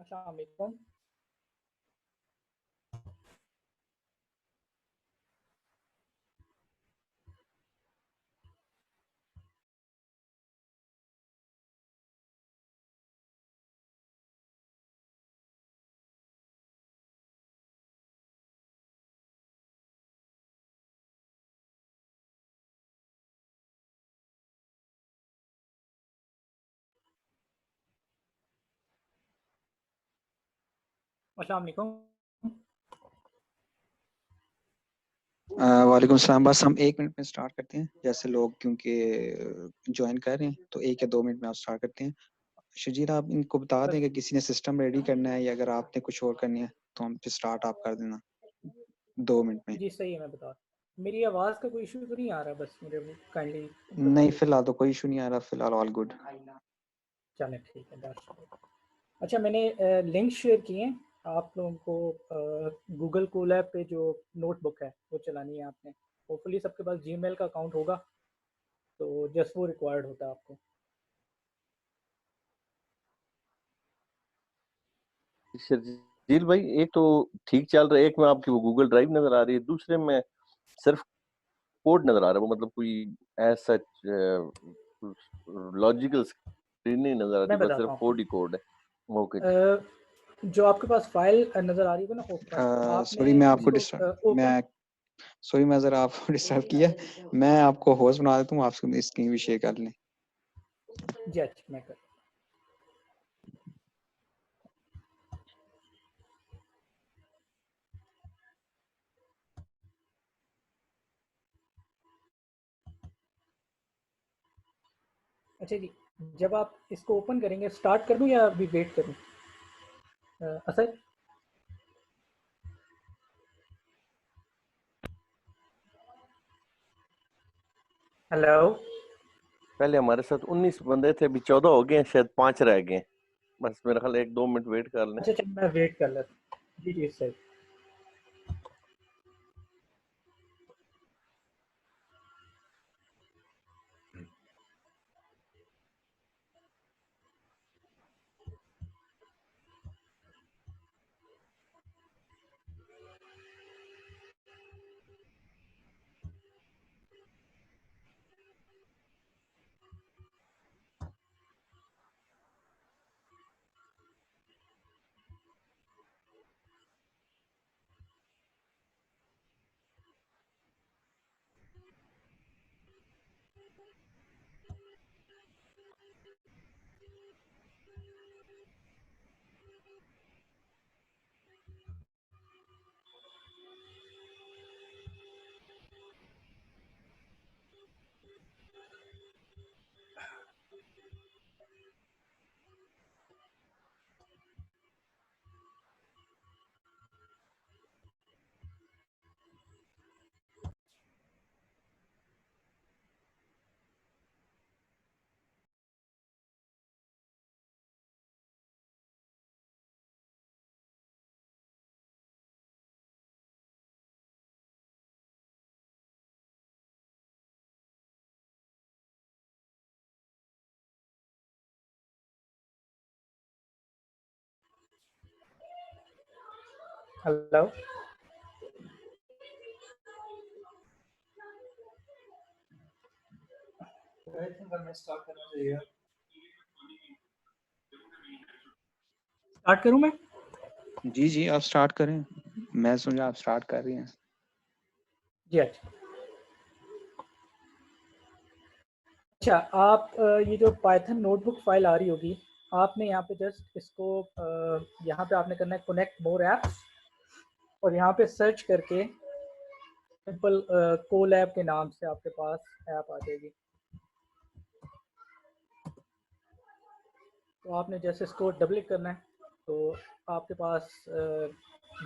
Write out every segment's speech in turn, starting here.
अस्सलाम वालेकुम। अस्सलाम वालेकुम। वालेकुम सलाम। बस हम 1 मिनट में स्टार्ट करते हैं, जैसे लोग क्योंकि ज्वाइन कर रहे हैं तो 1 या 2 मिनट में आप स्टार्ट करते हैं। शजीर आप इनको बता दें कि किसी ने सिस्टम रेडी करना है या अगर आपने कुछ और करनी है तो हम फिर स्टार्ट आप कर देना 2 मिनट में। जी सही है, मैं बता। मेरी आवाज़ का कोई इशू तो नहीं आ रहा? बस मुझे काइंडली नहीं, फिलहाल तो कोई इशू नहीं आ रहा, फिलहाल ऑल गुड। चलें ठीक है, दैट्स। अच्छा, मैंने लिंक शेयर किए हैं आप लोगों को। गूगल कोलैब पे जो नोटबुक है वो चलानी है आपने। होपफुली सबके पास जीमेल का अकाउंट होगा, तो जस्ट वो रिक्वायर्ड होता है आपको। शर्जील भाई, एक तो ठीक चल रहा है, एक में आपकी वो गूगल ड्राइव नजर आ रही है, दूसरे में सिर्फ कोड नजर आ रहा है। वो मतलब कोई ऐसा लॉजिकल स्क्रीन नहीं नजर आ रही, मैं बस बताता सिर्फ हूँ कोड ही कोड है। ओके जी। जो आपके पास फाइल नज़र आ रही है ना ओपन, आपने सॉरी मैं आपको इसको मैं सॉरी मैं ज़रा आपको डिस्टर्ब किया। मैं आपको होस्ट बना देता हूँ, आप स्क्रीन भी शेयर कर लें। जी अच्छा, मैं कर। अच्छा जी, जब आप इसको ओपन करेंगे, स्टार्ट कर दूं या अभी वेट करूं? असद, हेलो। पहले हमारे साथ 19 बंदे थे, अभी 14 हो गए हैं, शायद 5 रह गए हैं। बस मेरा ख्याल 1-2 मिनट वेट कर लें। अच्छा चल, मैं वेट कर लेता हूं। जी जी सही। हेलो। स्टार्ट करूं मैं? जी जी आप स्टार्ट करें, मैं सुना आप स्टार्ट कर रही हैं। जी अच्छा। अच्छा, आप ये जो पाइथन नोटबुक फाइल आ रही होगी, आपने यहाँ पे जस्ट इसको यहाँ पे आपने करना है कनेक्ट मोर एप्स, और यहाँ पे सर्च करके सिंपल कोलैब के नाम से आपके पास ऐप आ जाएगी। तो आपने जैसे इसको डबल क्लिक करना है तो आपके पास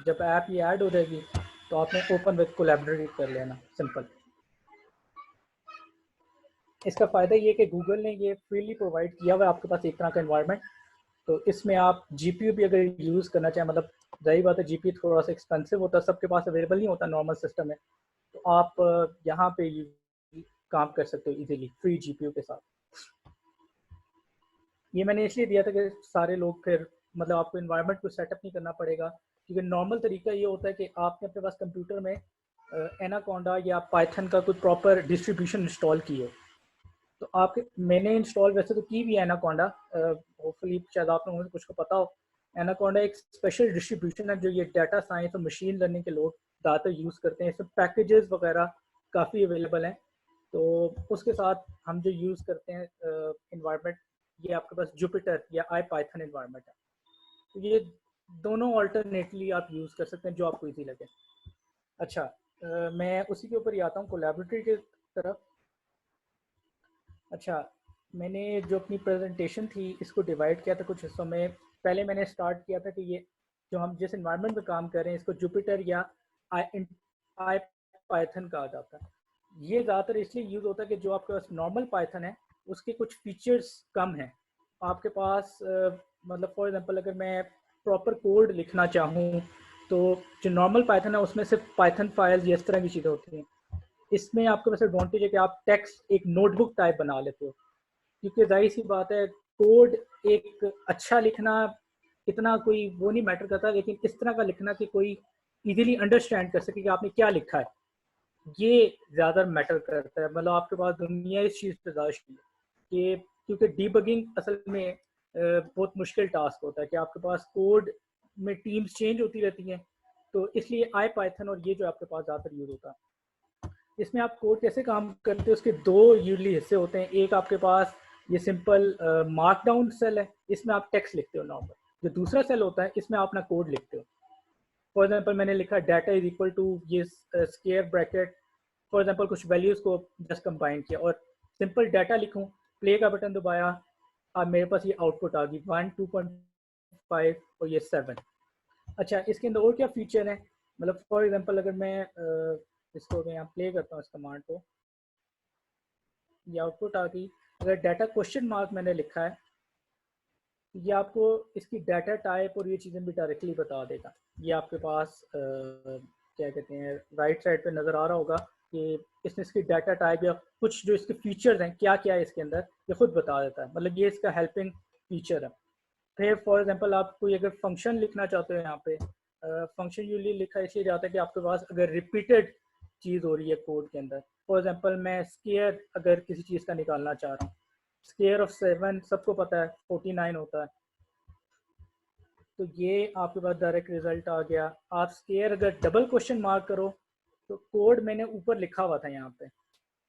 जब ऐप ये ऐड हो जाएगी तो आपने ओपन विद कोलैबोरेट कर लेना, सिंपल। इसका फ़ायदा ये है कि गूगल ने ये फ्रीली प्रोवाइड किया हुआ है आपके पास एक तरह का एनवायरनमेंट। तो इसमें आप जीपीयू भी अगर यूज़ करना चाहें, मतलब जाहिर बात है जीपीयू थोड़ा सा एक्सपेंसिव होता है, सबके पास अवेलेबल नहीं होता नॉर्मल सिस्टम में, तो आप यहाँ पे काम कर सकते हो इजीली फ्री जीपीयू के साथ। ये मैंने इसलिए दिया था कि सारे लोग फिर मतलब आपको इन्वायरमेंट को सेटअप नहीं करना पड़ेगा, क्योंकि नॉर्मल तरीका ये होता है कि आपने अपने पास कंप्यूटर में एनाकोंडा या पाइथन का कोई प्रॉपर डिस्ट्रीब्यूशन इंस्टॉल की हो। तो आपके मैंने इंस्टॉल वैसे तो की भी है एनाकोंडा, होपफुली शायद आप लोगों को कुछ को पता हो। एनाकोंडा एक स्पेशल डिस्ट्रीब्यूशन है जो ये डाटा साइंस और मशीन लर्निंग के लोग ज़्यादातर यूज़ करते हैं। इसमें पैकेजेस वगैरह काफ़ी अवेलेबल हैं। तो उसके साथ हम जो यूज़ करते हैं इन्वायरमेंट, ये आपके पास जुपिटर या आई पाइथन इन्वायरमेंट है। तो ये दोनों ऑल्टरनेटली आप यूज़ कर सकते हैं जो आपको ईजी लगे। अच्छा, मैं उसी के ऊपर ही आता हूँ कोलैबोरेटरी की तरफ। अच्छा, मैंने जो अपनी प्रेजेंटेशन थी इसको डिवाइड किया था कुछ हिस्सों में। पहले मैंने स्टार्ट किया था कि ये जो हम जिस इन्वायरमेंट में काम कर रहे हैं इसको जुपिटर या आई पाइथन कहा जाता है। ये ज़्यादातर इसलिए यूज़ होता है कि जो आपके पास नॉर्मल पाइथन है उसके कुछ फीचर्स कम हैं आपके पास। मतलब फॉर एग्जांपल अगर मैं प्रॉपर कोड लिखना चाहूँ तो जो नॉर्मल पाइथन है उसमें सिर्फ पाइथन फाइल्स या इस तरह की चीज़ें होती हैं। इसमें आपके पास एडवांटेज है कि आप टेक्स्ट एक नोटबुक टाइप बना लेते हो, क्योंकि जाहिर सी बात है कोड एक अच्छा लिखना इतना कोई वो नहीं मैटर करता, लेकिन इस तरह का लिखना कि कोई इजीली अंडरस्टैंड कर सके कि आपने क्या लिखा है, ये ज़्यादा मैटर करता है। मतलब आपके पास दुनिया इस चीज़ पे ज़्यादा है कि क्योंकि डीबगिंग असल में बहुत मुश्किल टास्क होता है कि आपके पास कोड में टीम्स चेंज होती रहती हैं। तो इसलिए आई पाइथन और ये जो आपके पास ज़्यादातर यूज़ होता है, इसमें आप कोड कैसे काम करते हो उसके दो यूजली हिस्से होते हैं। एक आपके पास ये सिंपल मार्कडाउन सेल है, इसमें आप टेक्स्ट लिखते हो नॉर्मल। जो दूसरा सेल होता है इसमें आप अपना कोड लिखते हो। फॉर एग्जांपल मैंने लिखा डाटा इज इक्वल टू ये स्क्वायर ब्रैकेट, फॉर एग्जांपल कुछ वैल्यूज़ को जस्ट कंबाइन किया और सिंपल डाटा लिखूँ, प्ले का बटन दबाया, अब मेरे पास ये आउटपुट आ गई 1, 2.5 और ये 7। अच्छा, इसके अंदर और क्या फीचर है, मतलब फॉर एग्जांपल अगर मैं इसको मैं यहाँ प्ले करता हूँ इस कमांड को, ये आउटपुट आ गई। अगर डाटा क्वेश्चन मार्क मैंने लिखा है, ये आपको इसकी डाटा टाइप और ये चीज़ें भी डायरेक्टली बता देगा। ये आपके पास क्या कहते हैं राइट साइड पे नज़र आ रहा होगा कि इसने इसकी डाटा टाइप या कुछ जो इसके फीचर्स हैं क्या क्या है इसके अंदर, ये खुद बता देता है। मतलब ये इसका हेल्पिंग फीचर है। फिर फॉर एग्जांपल आप कोई अगर फंक्शन लिखना चाहते हो, यहाँ पे फंक्शन यूजली लिखा इसलिए जाता है कि आपके पास अगर रिपीटेड चीज़ हो रही है कोड के अंदर, फॉर एग्जांपल मैं स्क्वायर अगर किसी चीज़ का निकालना चाह रहा हूँ, स्क्वायर ऑफ 7 सबको पता है 49 होता है, तो ये आपके पास डायरेक्ट रिजल्ट आ गया। आप स्क्वायर अगर डबल क्वेश्चन मार्क करो तो कोड मैंने ऊपर लिखा हुआ था यहाँ पे,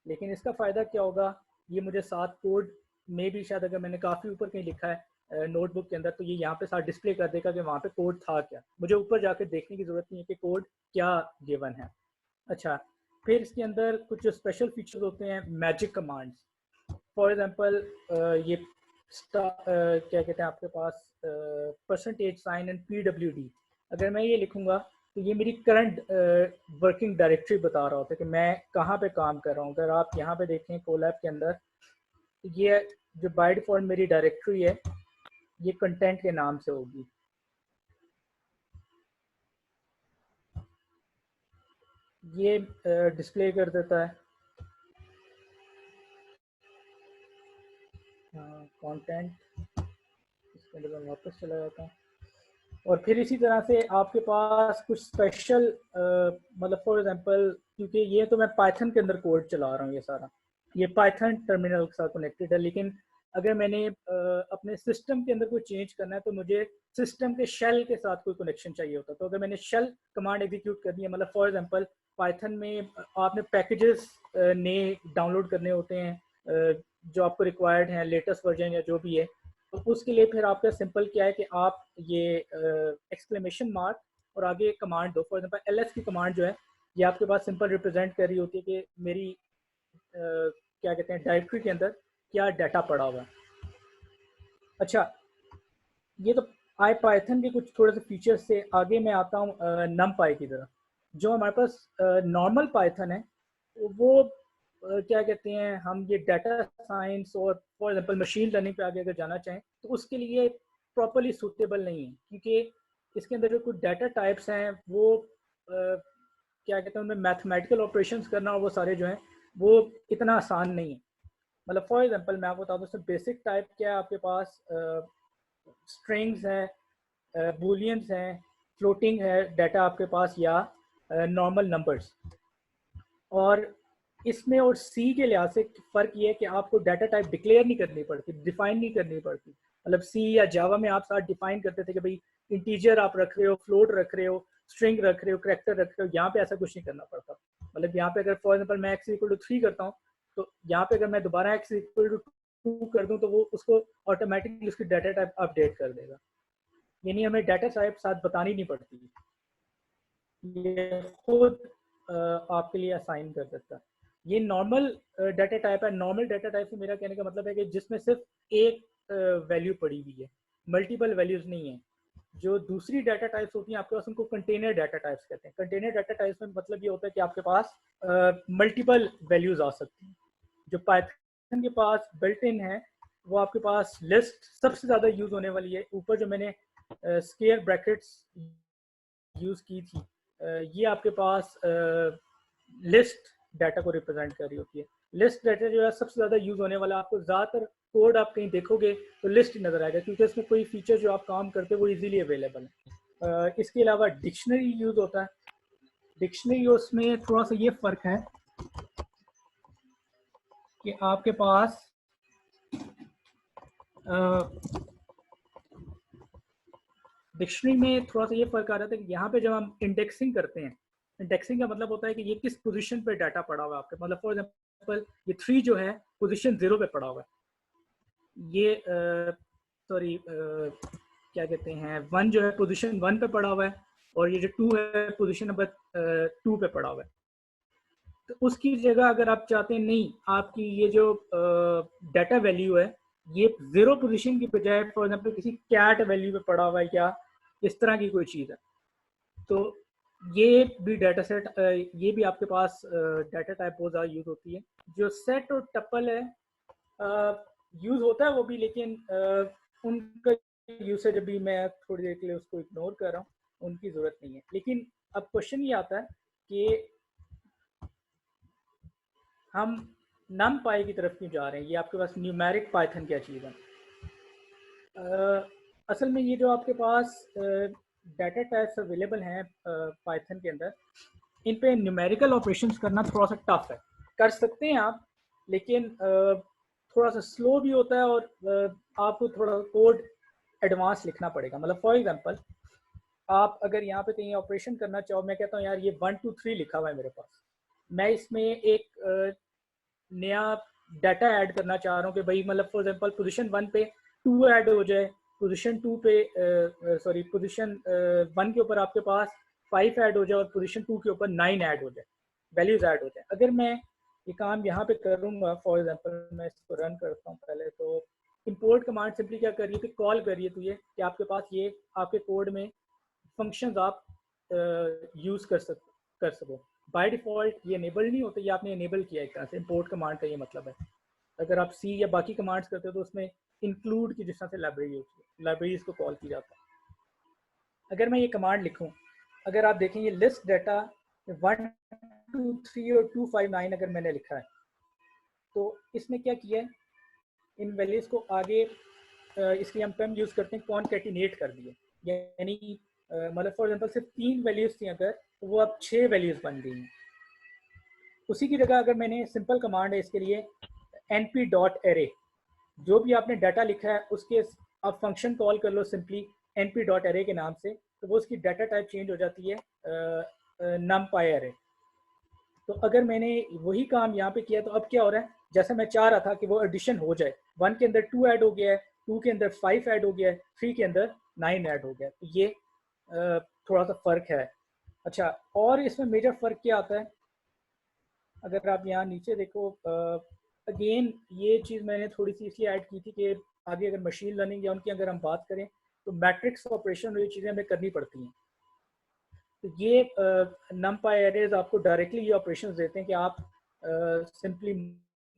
लेकिन इसका फ़ायदा क्या होगा, ये मुझे साथ कोड में भी शायद अगर मैंने काफ़ी ऊपर कहीं लिखा है नोटबुक के अंदर तो ये यहाँ पे साथ डिस्प्ले कर देगा कि वहाँ पे कोड था क्या, मुझे ऊपर जाकर देखने की ज़रूरत नहीं है कि कोड क्या गिवन है। अच्छा, फिर इसके अंदर कुछ जो स्पेशल फीचर्स होते हैं मैजिक कमांड्स, फॉर एग्जांपल ये क्या कहते हैं आपके पास परसेंटेज साइन एंड PWD, अगर मैं ये लिखूँगा तो ये मेरी करंट वर्किंग डायरेक्टरी बता रहा होता है कि मैं कहाँ पे काम कर रहा हूँ। अगर आप यहाँ पे देखें कोलैब के अंदर, ये जो बाय डिफ़ॉल्ट मेरी डायरेक्टरी है ये कंटेंट के नाम से होगी। ये डिस्प्ले कर देता है कंटेंट, इसके अंदर मैं वापस चला जाता हूँ। और फिर इसी तरह से आपके पास कुछ स्पेशल मतलब फॉर एग्जांपल, क्योंकि ये तो मैं पाइथन के अंदर कोड चला रहा हूँ, ये सारा ये पाइथन टर्मिनल के साथ कनेक्टेड है, लेकिन अगर मैंने अपने सिस्टम के अंदर कोई चेंज करना है तो मुझे सिस्टम के शेल के साथ कोई कनेक्शन चाहिए होता है। तो अगर मैंने शेल कमांड एग्जीक्यूट करनी है, मतलब फॉर एग्जांपल पाइथन में आपने पैकेजेस ने डाउनलोड करने होते हैं जो आपको रिक्वायर्ड हैं, लेटेस्ट वर्जन या जो भी है, तो उसके लिए फिर आपका सिंपल क्या है कि आप ये एक्सक्लेमेशन मार्क और आगे एक कमांड दो। फॉर एग्जांपल ls की कमांड जो है ये आपके पास सिंपल रिप्रेजेंट कर रही होती है कि मेरी क्या कहते हैं डायरेक्टरी के अंदर क्या डाटा पड़ा हुआ है। अच्छा, ये तो आई पाइथन के कुछ थोड़े से फीचर्स से आगे मैं आता हूँ नमपाई की तरफ। जो हमारे पास नॉर्मल पाइथन है वो क्या कहते हैं, हम ये डाटा साइंस और फॉर एग्जांपल मशीन लर्निंग पे आगे अगर जाना चाहें तो उसके लिए प्रॉपरली सूटेबल नहीं है, क्योंकि इसके अंदर जो कुछ डाटा टाइप्स हैं वो क्या कहते हैं, उनमें मैथमेटिकल ऑपरेशंस करना और वो सारे जो हैं वो इतना आसान नहीं है। मतलब फॉर एग्जांपल मैं आपको बता दूँ, बेसिक टाइप क्या है आपके पास, स्ट्रिंग्स हैं, बूलियंस हैं, फ्लोटिंग है डाटा आपके पास, या नॉर्मल नंबर्स। और इसमें और सी के लिहाज से फ़र्क ये है कि आपको डाटा टाइप डिक्लेयर नहीं करनी पड़ती, डिफाइन नहीं करनी पड़ती। मतलब सी या जावा में आप साथ डिफाइन करते थे कि भाई इंटीजर आप रख रहे हो, फ्लोट रख रहे हो, स्ट्रिंग रख रहे हो, करैक्टर रख रहे हो। यहाँ पे ऐसा कुछ नहीं करना पड़ता। मतलब यहाँ पे अगर फॉर एग्जांपल मैं x इक्वल टू 3 करता हूँ, तो यहाँ पे अगर मैं दोबारा x इक्वल टू 2 कर दूँ तो वो उसको ऑटोमेटिकली उसकी डाटा टाइप अपडेट कर देगा। यानी हमें डाटा टाइप साथ बतानी नहीं पड़ती, ये खुद आपके लिए असाइन कर देता है। ये नॉर्मल डाटा टाइप है। नॉर्मल डाटा टाइप से मेरा कहने का मतलब है कि जिसमें सिर्फ एक वैल्यू पड़ी हुई है, मल्टीपल वैल्यूज नहीं है। जो दूसरी डाटा टाइप्स होती हैं आपके पास, उनको कंटेनर डाटा टाइप्स कहते हैं। कंटेनर डाटा टाइप्स में मतलब ये होता है कि आपके पास मल्टीपल वैल्यूज आ सकती हैं। जो पाइथन के पास बिल्ट इन है वो आपके पास लिस्ट सबसे ज़्यादा यूज़ होने वाली है। ऊपर जो मैंने स्क्वायर ब्रैकेट्स यूज़ की थी, ये आपके पास लिस्ट डाटा को रिप्रेजेंट कर रही होती है। लिस्ट डाटा जो है सबसे ज़्यादा यूज़ होने वाला, आपको ज़्यादातर कोड आप कहीं देखोगे तो लिस्ट नज़र आएगा, क्योंकि इसमें कोई फीचर जो आप काम करते हो वो इजीली अवेलेबल है। इसके अलावा डिक्शनरी यूज़ होता है। डिक्शनरी उसमें थोड़ा सा ये फ़र्क है कि आपके पास डिक्शनरी में थोड़ा सा ये फ़र्क आ रहा था कि यहाँ पे जब हम इंडेक्सिंग करते हैं, इंडेक्सिंग का मतलब होता है कि ये किस पोजीशन पे डाटा पड़ा हुआ है आपके। मतलब फॉर एग्जांपल ये 3 जो है पोजीशन 0 पे पड़ा हुआ है, ये सॉरी क्या कहते हैं 1 जो है पोजीशन 1 पे पड़ा हुआ है, और ये जो 2 है पोजीशन नंबर 2 पे पड़ा हुआ है। तो उसकी जगह अगर आप चाहते हैं नहीं, आपकी ये जो डाटा वैल्यू है ये 0 पोजीशन की बजाय फॉर एग्जांपल किसी कैट वैल्यू पे पड़ा हुआ है या इस तरह की कोई चीज़ है, तो ये भी डाटा सेट, ये भी आपके पास डाटा टाइप बहुत ज़्यादा यूज़ होती है। जो सेट और टपल है यूज़ होता है वो भी, लेकिन उनका यूसेज अभी मैं थोड़ी देर के लिए उसको इग्नोर कर रहा हूँ, उनकी ज़रूरत नहीं है। लेकिन अब क्वेश्चन ये आता है कि हम नम पाई की तरफ क्यों जा रहे हैं, ये आपके पास न्यूमेरिक पाइथन क्या चीज़ है। असल में ये जो आपके पास डाटा टाइप्स अवेलेबल हैं पाइथन के अंदर, इन पे न्यूमेरिकल ऑपरेशंस करना थोड़ा सा टफ है। कर सकते हैं आप, लेकिन थोड़ा सा स्लो भी होता है, और आपको थोड़ा कोड एडवांस लिखना पड़ेगा। मतलब फॉर एग्जांपल आप अगर यहाँ पे कहीं ऑपरेशन करना चाहो, मैं कहता हूँ यार ये 1 2 3 लिखा हुआ है मेरे पास, मैं इसमें एक नया डाटा ऐड करना चाह रहा हूँ कि भाई मतलब फॉर एग्जांपल पोजीशन 1 पे 2 ऐड हो जाए, पोजीशन 2 पे सॉरी पोजीशन 1 के ऊपर आपके पास 5 ऐड हो जाए, और पोजीशन 2 के ऊपर 9 ऐड हो जाए, वैल्यूज ऐड हो जाए। अगर मैं ये काम यहाँ पे करूँगा, फॉर एग्जांपल मैं इसको रन करता हूँ पहले, तो इंपोर्ट कमांड सिंपली क्या कर रही है कि कॉल कर रही है तो ये कि आपके पास ये आपके कोड में फंक्शंस आप यूज़ कर सको। बाय डिफ़ॉल्ट ये इनेबल नहीं होता, ये आपने इनेबल किया एक तरह से। इंपोर्ट कमांड का ये मतलब है, अगर आप सी या बाकी कमांड्स करते हो तो उसमें इंक्लूड की जिस तरह से लाइब्रेरी होती है, लाइब्रेरीज को कॉल किया जाता है। अगर मैं ये कमांड लिखूं, अगर आप देखें ये लिस्ट डाटा 1 2 3 और 2 5 9 अगर मैंने लिखा है, तो इसने क्या किया है, इन वैल्यूज़ को आगे इसलिए हम यूज़ करते हैं कॉनकैटिनेट कर दिए। यानी मतलब फॉर एग्जांपल सिर्फ 3 वैल्यूज़ थी अगर, तो वो अब 6 वैल्यूज़ बन गई हैं। उसी की जगह अगर मैंने सिंपल कमांड है इसके लिए np.array, जो भी आपने डाटा लिखा है उसके आप फंक्शन कॉल कर लो सिंपली np.array के नाम से, तो वो उसकी डाटा टाइप चेंज हो जाती है numpy array। तो अगर मैंने वही काम यहाँ पे किया तो अब क्या हो रहा है, जैसे मैं चाह रहा था कि वो एडिशन हो जाए, 1 के अंदर 2 ऐड हो गया है, 2 के अंदर 5 ऐड हो गया है, 3 के अंदर 9 ऐड हो गया है। तो ये थोड़ा सा फ़र्क है। अच्छा, और इसमें मेजर फ़र्क क्या आता है, अगर आप यहाँ नीचे देखो, अगेन ये चीज़ मैंने थोड़ी सी इसलिए ऐड की थी कि आगे अगर मशीन लर्निंग या उनकी अगर हम बात करें तो मैट्रिक्स ऑपरेशन ये चीज़ें हमें करनी पड़ती हैं। तो ये नमपाई एरेज आपको डायरेक्टली ये ऑपरेशन देते हैं कि आप सिंपली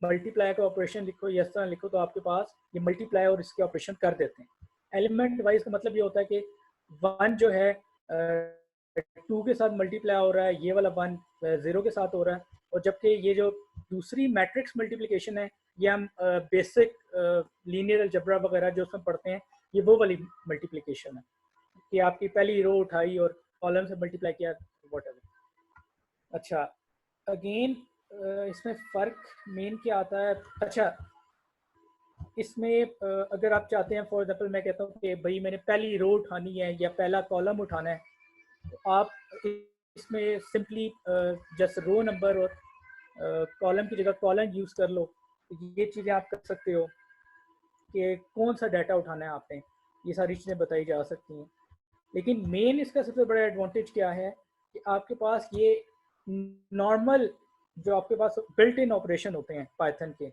मल्टीप्लाई का ऑपरेशन लिखो या इस तरह लिखो तो आपके पास ये मल्टीप्लाई और इसके ऑपरेशन कर देते हैं। एलिमेंट वाइज का मतलब ये होता है कि 1 जो है 2 के साथ मल्टीप्लाई हो रहा है, ये वाला 1 0 के साथ हो रहा है, और जबकि ये जो दूसरी मैट्रिक्स मल्टीप्लिकेशन है ये हम बेसिक लीनियर अलजेब्रा वगैरह जो उसमें पढ़ते हैं, ये वो वाली मल्टीप्लिकेशन है कि आपकी पहली रो उठाई और कॉलम से मल्टीप्लाई किया व्हाटएवर। अच्छा, अगेन इसमें फ़र्क मेन क्या आता है? अच्छा, इसमें अगर आप चाहते हैं, फॉर एग्जांपल मैं कहता हूँ कि भाई मैंने पहली रो उठानी है या पहला कॉलम उठाना है, तो आप इसमें सिंपली जस्ट रो नंबर और कॉलम की जगह कॉलम यूज़ कर लो। ये चीज़ें आप कर सकते हो कि कौन सा डाटा उठाना है आपने, ये सारी चीज़ें बताई जा सकती हैं। लेकिन मेन इसका सबसे बड़ा एडवांटेज क्या है कि आपके पास ये नॉर्मल जो आपके पास बिल्ट इन ऑपरेशन होते हैं पाइथन के,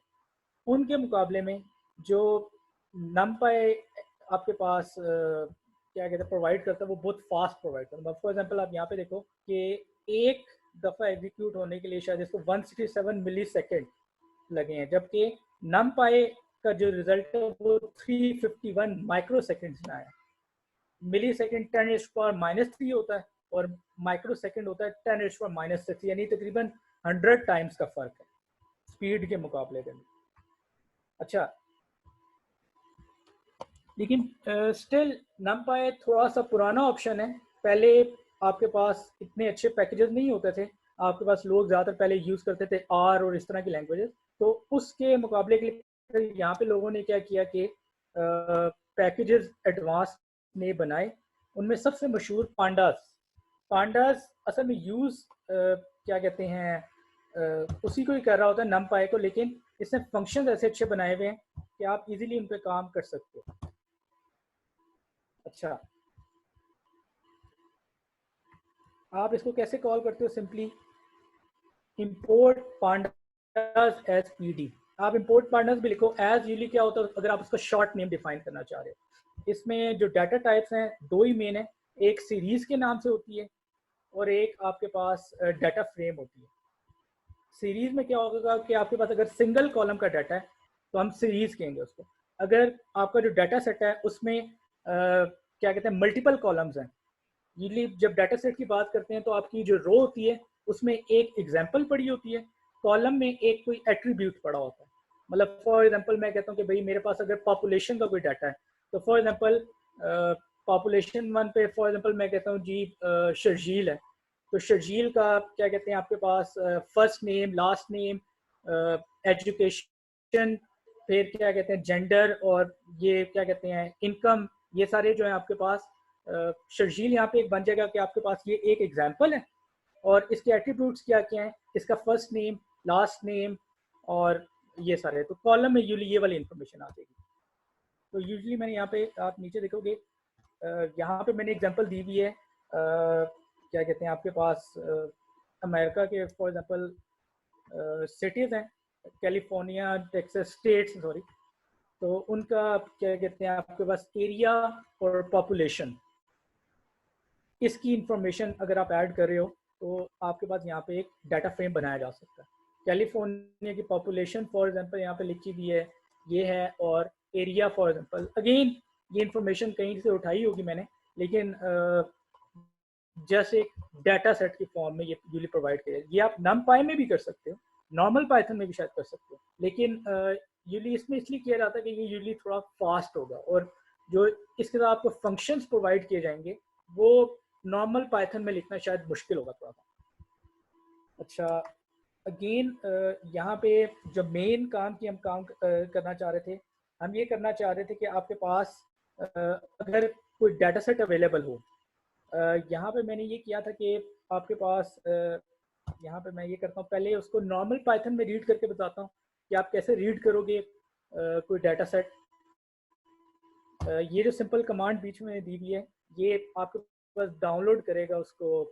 उनके मुकाबले में जो नमपाई आपके पास क्या कहते हैं प्रोवाइड करता है, वो बहुत फास्ट प्रोवाइड करता है। फॉर एग्जांपल आप यहाँ पे देखो कि एक दफ़ा एग्जीक्यूट होने के लिए शायद इसको 167 मिली सेकेंड लगे हैं, जबकि नमपाई का जो रिजल्ट है वो 351 माइक्रो सेकेंड्स में आया। मिली सेकेंड 10⁻³ होता है और माइक्रो सेकेंड होता है 10⁻�6, यानी तकरीबन 100 टाइम्स का फ़र्क है स्पीड के मुकाबले में। अच्छा, लेकिन स्टिल नमपाई थोड़ा सा पुराना ऑप्शन है। पहले आपके पास इतने अच्छे पैकेजेस नहीं होते थे, आपके पास लोग ज़्यादातर पहले यूज़ करते थे आर और इस तरह की लैंग्वेजेस, तो उसके मुकाबले के लिए यहाँ पे लोगों ने क्या किया कि पैकेजेस एडवांस ने बनाए। उनमें सबसे मशहूर पांडास असल में यूज़ क्या कहते हैं उसी को ही कर रहा होता है नमपाई को, लेकिन इसने फंक्शन ऐसे अच्छे बनाए हुए हैं कि आप इजीली उन पर काम कर सकते हो। अच्छा, आप इसको कैसे कॉल करते हो? Simply import pandas as pd. आप इंपोर्ट पांडास भी लिखो, एज यूजली क्या होता है अगर आप उसका शॉर्ट नेम डिफाइन करना चाह रहे हो। इसमें जो डाटा टाइप्स हैं दो ही मेन है, एक सीरीज के नाम से होती है और एक आपके पास डाटा फ्रेम होती है। सीरीज में क्या होगा कि आपके पास अगर सिंगल कॉलम का डाटा है तो हम सीरीज कहेंगे उसको। अगर आपका जो डाटा सेट है उसमें क्या कहते हैं मल्टीपल कॉलम्स हैं, यूजली जब डाटा सेट की बात करते हैं तो आपकी जो रो होती है उसमें एक एग्जाम्पल पड़ी होती है, कॉलम में एक कोई एट्रीब्यूट पड़ा होता है। मतलब फॉर एग्जांपल मैं कहता हूँ कि भाई मेरे पास अगर पॉपुलेशन का कोई डाटा है तो फॉर एग्जांपल पॉपुलेशन 1 पे फॉर एग्जांपल मैं कहता हूँ जी शर्जील है, तो शर्जील का क्या कहते हैं आपके पास first name, last name, education, फिर क्या कहते हैं जेंडर और ये क्या कहते हैं इनकम, ये सारे जो है आपके पास शर्जील यहाँ पे एक बन जाएगा कि आपके पास ये एक एग्जाम्पल है और इसके एट्रीब्यूट्स क्या क्या हैं, इसका फर्स्ट नेम, लास्ट नेम और ये सारे। तो कॉलम में यूजली ये वाली इंफॉर्मेशन आ जाएगी। तो यूजली मैंने यहाँ पे आप नीचे देखोगे यहाँ पे मैंने एग्जांपल दी हुई है क्या कहते हैं आपके पास अमेरिका के फॉर एग्जांपल सिटीज़ हैं, कैलिफोर्निया, टेक्सास स्टेट्स सॉरी, तो उनका क्या कहते हैं आपके पास एरिया और पॉपुलेशन, इसकी इंफॉर्मेशन अगर आप ऐड कर रहे हो तो आपके पास यहाँ पे एक डाटा फ्रेम बनाया जा सकता है। कैलिफोर्निया की पॉपुलेशन फॉर एग्जांपल यहाँ पे लिखी हुई है ये है, और एरिया फॉर एग्जांपल, अगेन ये इंफॉर्मेशन कहीं से उठाई होगी मैंने, लेकिन जैसे एक डाटा सेट की फॉर्म में ये यूजली प्रोवाइड किया। ये आप नमपाई में भी कर सकते हो, नॉर्मल पाइथन में भी शायद कर सकते हो, लेकिन यूजली इसमें इसलिए किया जाता है कि ये यूजली थोड़ा फास्ट होगा और जो इसके साथ आपको फंक्शंस प्रोवाइड किए जाएंगे वो नॉर्मल पाइथन में लिखना शायद मुश्किल होगा थोड़ा सा। अच्छा, अगेन यहाँ पे जो मेन काम की हम काम करना चाह रहे थे, हम ये करना चाह रहे थे कि आपके पास अगर कोई डाटा सेट अवेलेबल हो, यहाँ पे मैंने ये किया था कि आपके पास यहाँ पे मैं ये करता हूँ, पहले उसको नॉर्मल पाइथन में रीड करके बताता हूँ कि आप कैसे रीड करोगे कोई डाटा सेट। ये जो सिंपल कमांड बीच में दी हुई है ये आपके पास डाउनलोड करेगा उसको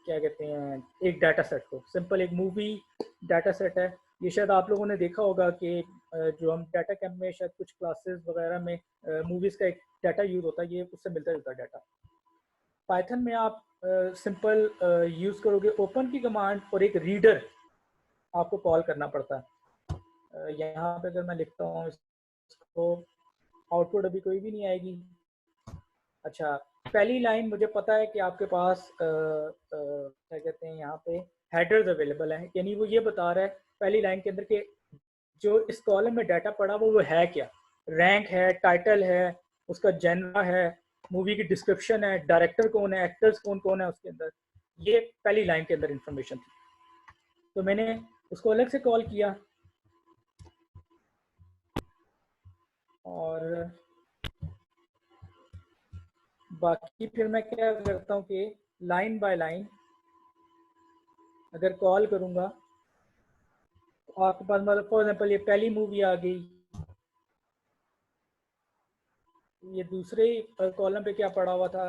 क्या कहते हैं एक डाटा सेट को, सिंपल एक मूवी डाटा सेट है। ये शायद आप लोगों ने देखा होगा कि जो हम डाटा कैंप में शायद कुछ क्लासेस वगैरह में मूवीज़ का एक डाटा यूज़ होता है ये उससे मिलता जुलता डाटा। पाइथन में आप सिंपल यूज़ करोगे ओपन की कमांड और एक रीडर आपको कॉल करना पड़ता है। यहाँ पे अगर मैं लिखता हूँ इसको, आउटपुट अभी कोई भी नहीं आएगी। अच्छा, पहली लाइन मुझे पता है कि आपके पास क्या कहते हैं यहाँ पे हेडर्स अवेलेबल हैं, यानी वो ये बता रहा है पहली लाइन के अंदर के जो इस कॉलम में डाटा पड़ा वो है क्या, रैंक है, टाइटल है, उसका जेनरा है, मूवी की डिस्क्रिप्शन है, डायरेक्टर कौन है, एक्टर्स कौन कौन है उसके अंदर, ये पहली लाइन के अंदर इंफॉर्मेशन थी। तो मैंने उसको अलग से कॉल किया और बाकी फिर मैं क्या करता हूँ कि लाइन बाय लाइन अगर कॉल करूँगा तो आपके पास मतलब फॉर एग्जाम्पल ये पहली मूवी आ गई, ये दूसरे कॉलम पे क्या पड़ा हुआ था,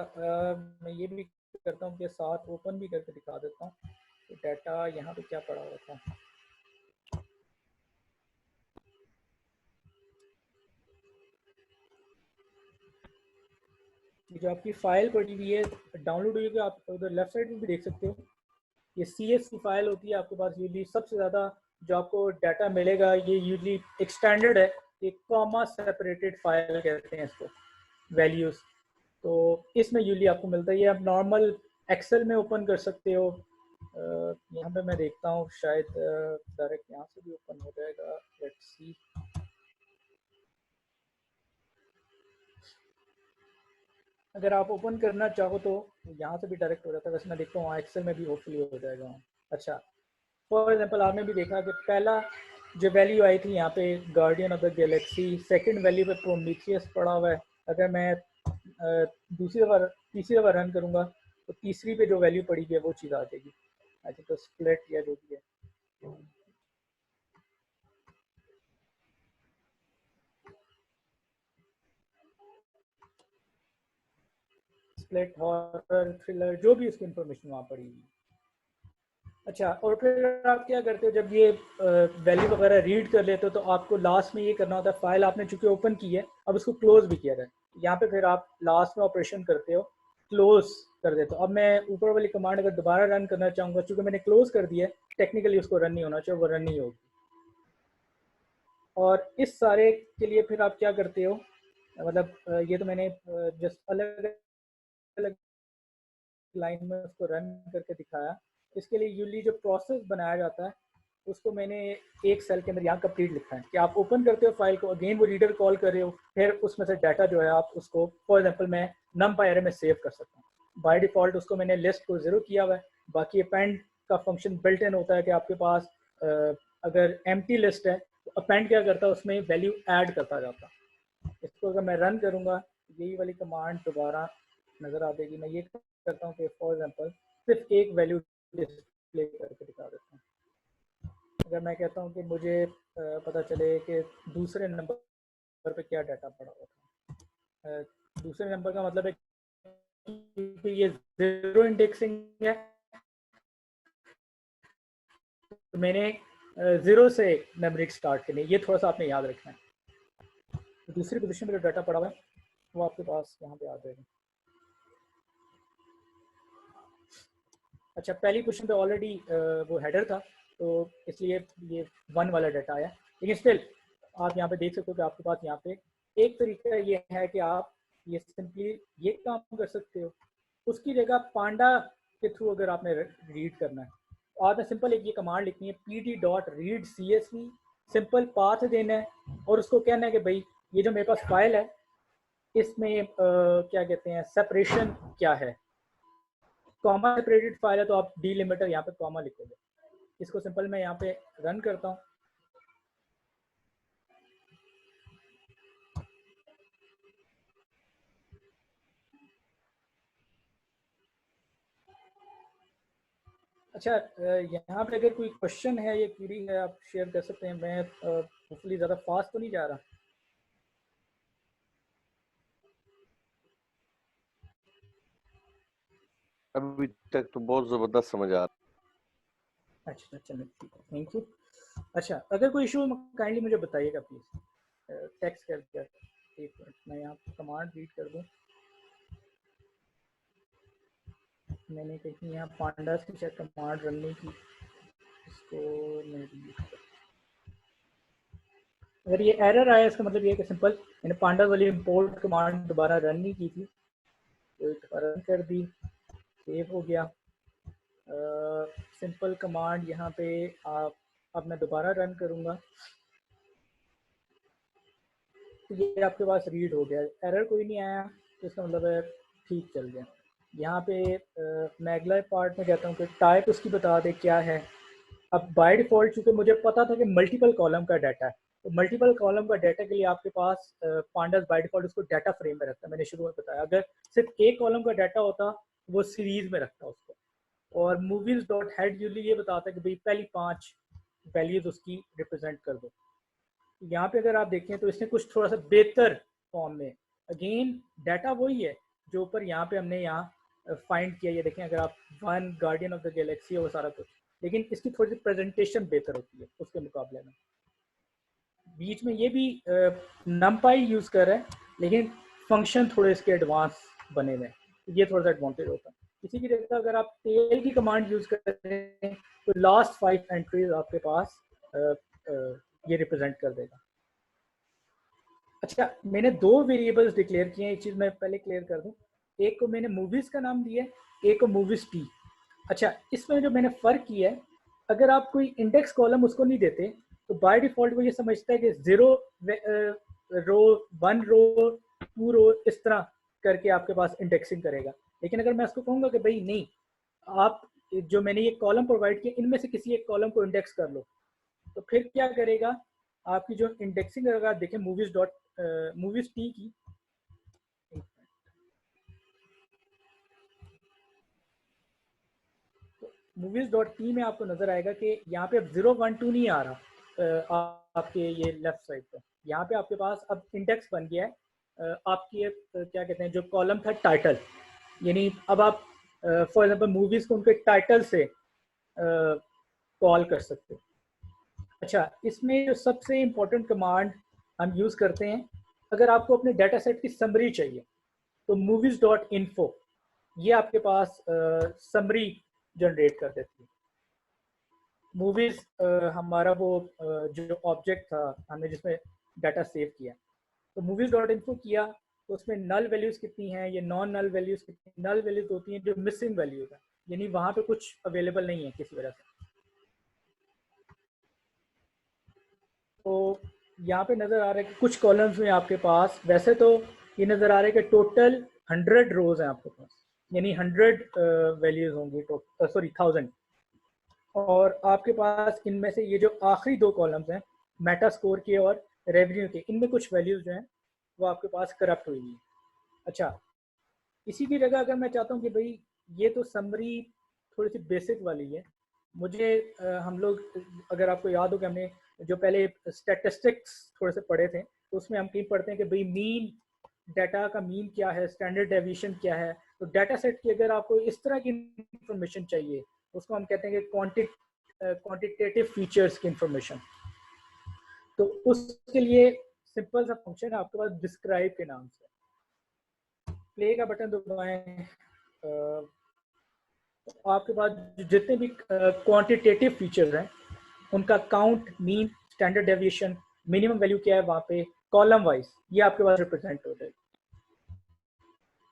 मैं ये भी करता हूँ कि साथ ओपन भी करके दिखा देता हूँ तो डाटा यहाँ पे क्या पड़ा हुआ था। ये जो आपकी फाइल पड़ी हुई है डाउनलोड हुई है, आप उधर लेफ्ट साइड में भी देख सकते हो, ये CS की फाइल होती है आपके पास। यूजली सबसे ज़्यादा जो आपको डाटा मिलेगा ये यूजली एक स्टैंडर्ड है, एक कॉमा सेपरेटेड फाइल कहते हैं इसको, वैल्यूज़। तो इसमें यूजली आपको मिलता है, ये आप नॉर्मल एक्सेल में ओपन कर सकते हो। यहाँ पे मैं देखता हूँ शायद डायरेक्ट यहाँ से भी ओपन हो जाएगा, लेट्स सी। अगर आप ओपन करना चाहो तो यहाँ से भी डायरेक्ट हो जाता है, वैसे मैं देखता हूँ एक्सेल में भी होपफुली हो जाएगा। अच्छा, फॉर एग्जाम्पल आपने भी देखा कि पहला जो वैल्यू आई थी यहाँ पे guardian of the Galaxy, second value पे प्रोमीथियस पड़ा हुआ है। अगर मैं तीसरी दफ़ा रन करूँगा तो तीसरी पे जो वैल्यू पड़ी है वो चीज़ आ जाएगी। अच्छा, तो स्प्लिट या जो भी है, स्प्लिट, हॉरर, थ्रिलर, जो भी उसकी इंफॉर्मेशन वहाँ पड़ी हुई। अच्छा, और फिर आप क्या करते हो जब ये वैल्यू वगैरह रीड कर लेते हो तो आपको लास्ट में ये करना होता है, फाइल आपने चूंकि ओपन की है अब उसको क्लोज भी किया जाए, यहाँ पे फिर आप लास्ट में ऑपरेशन करते हो, क्लोज कर देते हो। अब मैं ऊपर वाली कमांड अगर दोबारा रन करना चाहूँगा, चूंकि मैंने क्लोज कर दिया है, टेक्निकली उसको रन नहीं होना चाहिए, वो रन नहीं होगी। और इस सारे के लिए फिर आप क्या करते हो, मतलब ये तो मैंने जस्ट अलग अलग लाइन में उसको रन करके दिखाया। इसके लिए यूजली जो प्रोसेस बनाया जाता है उसको मैंने एक सेल के अंदर यहाँ कंप्लीट लिखा है कि आप ओपन करते हो फाइल को, अगेन वो रीडर कॉल कर रहे हो, फिर उसमें से डाटा जो है आप उसको फॉर एग्जांपल मैं numpy array में सेव कर सकता हूँ। बाय डिफ़ॉल्ट उसको मैंने लिस्ट को 0 किया हुआ है। बाकी अपेंड का फंक्शन बिल्ट इन होता है कि आपके पास अगर एम्प्टी लिस्ट है तो अपेंड क्या करता है, उसमें वैल्यू ऐड करता जाता है। इसको अगर मैं रन करूँगा यही वाली कमांड दोबारा नज़र आ जाएगी। मैं ये करता हूँ कि फॉर एग्जांपल सिर्फ एक वैल्यू डिस्प्ले करके दिखा देता हूँ। अगर मैं कहता हूँ कि मुझे पता चले कि दूसरे नंबर पे क्या डाटा पड़ा हुआ था, दूसरे नंबर का मतलब है कि ये 0 इंडेक्सिंग है तो मैंने 0 से मेमोरी स्टार्ट करनी है, ये थोड़ा सा आपने याद रखना है। तो दूसरी पोजीशन पे जो डाटा पड़ा हुआ है वो आपके पास यहाँ पे आ जाएगा। अच्छा, पहली पोजीशन पे ऑलरेडी वो हेडर था तो इसलिए ये 1 वाला डाटा आया, लेकिन स्टिल आप यहाँ पे देख सकते हो कि आपके पास यहाँ पे एक तरीका ये है कि आप ये सिंपली ये काम कर सकते हो। उसकी जगह पांडा के थ्रू अगर आपने रीड करना है तो आपने सिंपल एक ये कमांड लिखनी है pd.read_csv, सिंपल पाथ देना है और उसको कहना है कि भाई ये जो मेरे पास फाइल है इसमें क्या कहते हैं सेपरेशन क्या है, कॉमा सेपरेटेड फाइल है तो आप डिलिमिटर यहाँ पे कॉमा लिखोगे। इसको सिंपल मैं यहाँ पे रन करता हूँ। अच्छा, यहाँ पे अगर कोई क्वेश्चन है या क्वेरी है आप शेयर कर सकते हैं। मैं होपफुली ज़्यादा फास्ट तो नहीं जा रहा। अभी तक तो बहुत जबरदस्त समझ आ रहा। अच्छा, चलो ठीक है, थैंक यू। अच्छा, अगर कोई इशू काइंडली मुझे बताइएगा प्लीज़, टेक्स्ट करके। एक मिनट मैं यहाँ कमांड रीड कर दूँ। मैंने कहीं यहाँ पांडास की शायद कमांड रन नहीं की, इसको मैं रीड कर, अगर ये एरर आया इसका मतलब ये है कि सिंपल मैंने पांडास वाली इंपोर्ट कमांड दोबारा रन नहीं की थी, तो रन कर दी, सेव हो गया। सिंपल कमांड यहाँ पे अब मैं दोबारा रन करूँगा तो ये आपके पास रीड हो गया, एरर कोई नहीं आया, तो इसका मतलब है ठीक चल गया। यहाँ पे मैं अगला पार्ट में कहता हूँ कि टाइप उसकी बता दे क्या है। अब बाय डिफ़ॉल्ट चूँकि मुझे पता था कि मल्टीपल कॉलम का डाटा है, तो मल्टीपल कॉलम का डाटा के लिए आपके पास पांडास बाय डिफ़ॉल्ट उसको डाटा फ्रेम में रखता है। मैंने शुरू में बताया अगर सिर्फ एक कॉलम का डाटा होता वो सीरीज़ में रखता उसको, और मूवीज डॉट हेड यूजली ये बताता है कि भाई पहली 5 वैल्यूज उसकी रिप्रेजेंट कर दो। यहाँ पे अगर आप देखें तो इसने कुछ थोड़ा सा बेहतर फॉर्म में, अगेन डाटा वही है जो ऊपर यहाँ पे हमने यहाँ फाइंड किया, ये देखें अगर आप one guardian of the Galaxy है वो सारा कुछ, लेकिन इसकी थोड़ी सी प्रेजेंटेशन बेहतर होती है उसके मुकाबले में। बीच में ये भी नमपाई यूज़ कर रहा है, लेकिन फंक्शन थोड़े इसके एडवांस बने हुए हैं, ये थोड़ा सा एडवांटेज होता है। इसी की जगह अगर आप टेल की कमांड यूज़ करें तो लास्ट 5 एंट्रीज आपके पास ये रिप्रेजेंट कर देगा। अच्छा, मैंने 2 वेरिएबल्स डिक्लेयर किए हैं, एक चीज़ मैं पहले क्लियर कर दूं, एक को मैंने मूवीज़ का नाम दिया है, एक को मूवीज़ टी। अच्छा, इसमें जो मैंने फ़र्क किया है, अगर आप कोई इंडेक्स कॉलम उसको नहीं देते तो बाय डिफ़ॉल्ट वो ये समझता है कि 0 रो 1 रो 2 रो इस तरह करके आपके पास इंडेक्सिंग करेगा। लेकिन अगर मैं उसको कहूँगा कि भाई नहीं, आप जो मैंने ये कॉलम प्रोवाइड किया इनमें से किसी एक कॉलम को इंडेक्स कर लो, तो फिर क्या करेगा, आपकी जो इंडेक्सिंग अगर आप देखें मूवीज़ टी की, मूवीज डॉट टी में आपको नजर आएगा कि यहाँ पे अब 0 1 2 नहीं आ रहा आपके ये लेफ्ट साइड पे, यहाँ पे आपके पास अब इंडेक्स बन गया है आपकी क्या कहते हैं जो कॉलम था टाइटल, यानी अब आप फॉर एग्जांपल मूवीज को उनके टाइटल से कॉल कर सकते हो। अच्छा, इसमें जो सबसे इम्पोर्टेंट कमांड हम यूज़ करते हैं, अगर आपको अपने डाटा सेट की समरी चाहिए तो मूवीज डॉट इन्फो ये आपके पास समरी जनरेट कर देती है। मूवीज हमारा वो जो ऑब्जेक्ट था हमने जिसमें डाटा सेव किया, तो मूवीज डॉट इन्फो किया तो उसमें नल वैल्यूज़ कितनी हैं, ये नॉन नल वैल्यूज़ कितनी, नल वैल्यूज़ होती हैं जो मिसिंग वैल्यूज़ है, यानी वहाँ पे कुछ अवेलेबल नहीं है किसी वजह से। तो यहाँ पे नज़र आ रहा है कि कुछ कॉलम्स में आपके पास, वैसे तो ये नज़र आ रहा है कि टोटल 100 रोज हैं आपके पास, यानी 100 वैल्यूज़ होंगी, सॉरी 1000, और आपके पास इनमें से ये जो आखिरी 2 कॉलम्स हैं मेटा स्कोर के और रेवेन्यू के, इनमें कुछ वैल्यूज़ जो हैं वो आपके पास करप्ट हुई है। अच्छा, इसी की जगह अगर मैं चाहता हूँ कि भाई ये तो समरी थोड़ी सी बेसिक वाली है, मुझे हम लोग, अगर आपको याद हो कि हमने जो पहले स्टैटिस्टिक्स थोड़े से पढ़े थे तो उसमें हम कहीं पढ़ते हैं कि भाई मीन, डाटा का मीन क्या है, स्टैंडर्ड डेविएशन क्या है, तो डाटा सेट की अगर आपको इस तरह की इंफॉर्मेशन चाहिए उसको हम कहते हैं कि क्वांटिटेटिव फीचर्स की इंफॉर्मेशन। तो उसके लिए सिंपल सा फंक्शन है आपके पास डिस्क्राइब के नाम से, प्ले का बटन दबाएं, आपके पास जितने भी क्वांटिटेटिव फीचर्स हैं उनका count, mean, standard deviation, minimum value क्या है वहाँ पे कॉलम वाइज ये आपके पास रिप्रेजेंट हो जाएगी।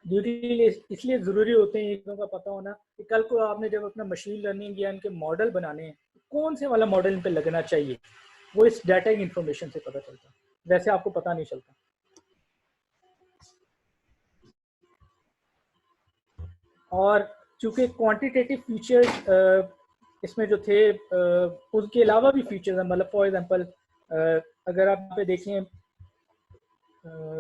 ड्यूटी इसलिए ज़रूरी होते हैं ये चीज़ों का पता होना कि कल को आपने जब अपना मशीन लर्निंग या इनके मॉडल बनाने हैं कौन से वाला मॉडल इन पे लगना चाहिए, वो इस डाटा की इंफॉर्मेशन से पता चलता है, वैसे आपको पता नहीं चलता। और चूंकि क्वांटिटेटिव फीचर्स इसमें जो थे उसके अलावा भी फीचर्स हैं, मतलब फॉर एग्जांपल अगर आप पे देखें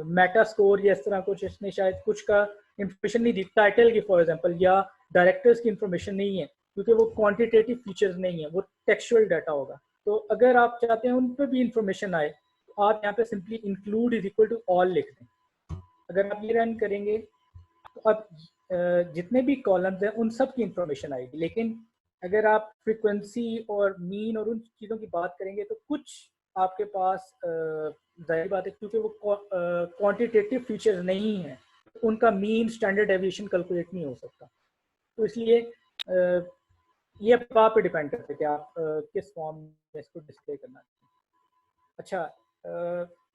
मेटा स्कोर या इस तरह कुछ, इसने शायद कुछ का इंफॉर्मेशन नहीं दी टाइटल की फॉर एग्जांपल, या डायरेक्टर्स की इंफॉर्मेशन नहीं है क्योंकि वो क्वांटिटेटिव फीचर्स नहीं है, वो टेक्सचुअल डाटा होगा। तो अगर आप चाहते हैं उन पर भी इंफॉर्मेशन आए तो आप यहाँ पे simply include is equal to all लिख दें। अगर आप ये रन करेंगे तो अब जितने भी कॉलम्स हैं उन सब की इंफॉर्मेशन आएगी, लेकिन अगर आप फ्रीक्वेंसी और मीन और उन चीज़ों की बात करेंगे तो कुछ आपके पास जाहिर बात है क्योंकि वो क्वांटिटेटिव फीचर्स नहीं है, उनका मीन स्टैंडर्ड डेविएशन कैलकुलेट नहीं हो सकता। तो इसलिए ये आप पे डिपेंड करता है कि आप किस फॉर्म में इसको डिस्प्ले करना चाहते हैं। अच्छा,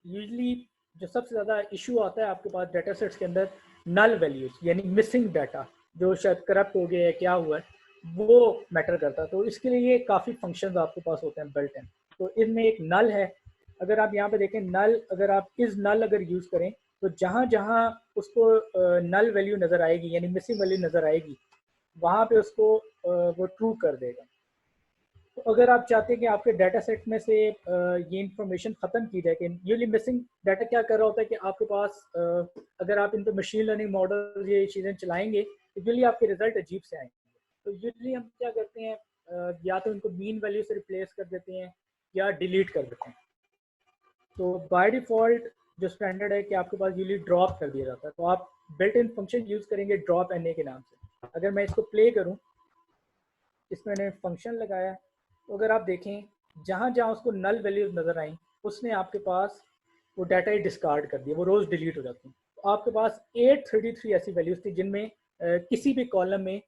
यूजली जो सबसे ज़्यादा इशू आता है आपके पास डाटा सेट्स के अंदर, नल वैल्यूज यानी मिसिंग डाटा जो शायद करप्ट हो गया है, क्या हुआ है, वो मैटर करता है। तो इसके लिए काफ़ी फंक्शंस आपके पास होते हैं बिल्ट इन। तो इनमें एक नल है, अगर आप यहाँ पे देखें नल, अगर आप इस नल अगर यूज़ करें तो जहाँ जहाँ उसको नल वैल्यू नज़र आएगी यानी मिसिंग वैल्यू नज़र आएगी, वहाँ पे उसको वो ट्रू कर देगा। तो अगर आप चाहते हैं कि आपके डाटा सेट में से ये इंफॉर्मेशन ख़त्म की जाए, कि यूजली मिसिंग डाटा क्या कर रहा होता है कि आपके पास अगर आप इन पर मशीन लर्निंग मॉडल ये चीज़ें चलाएंगे तो यूजली आपके रिजल्ट अजीब से आएंगे। तो यूजली हम क्या करते हैं, या तो इनको मीन वैल्यू से रिप्लेस कर देते हैं या डिलीट कर देते हैं। तो बाय डिफ़ॉल्ट जो स्टैंडर्ड है कि आपके पास यूजली ड्रॉप कर दिया जाता है, तो आप बिल्ट इन फंक्शन यूज़ करेंगे ड्रॉप एन ए के नाम से। अगर मैं इसको प्ले करूँ, इसमें मैंने फंक्शन लगाया, तो अगर आप देखें जहाँ जहाँ उसको नल वैल्यूज नज़र आई, उसने आपके पास वो डाटा ही डिस्कार्ड कर दिया, वो रोज़ डिलीट हो जाती हैं। तो आपके पास 833 ऐसी वैल्यूज थी जिनमें किसी भी कॉलम में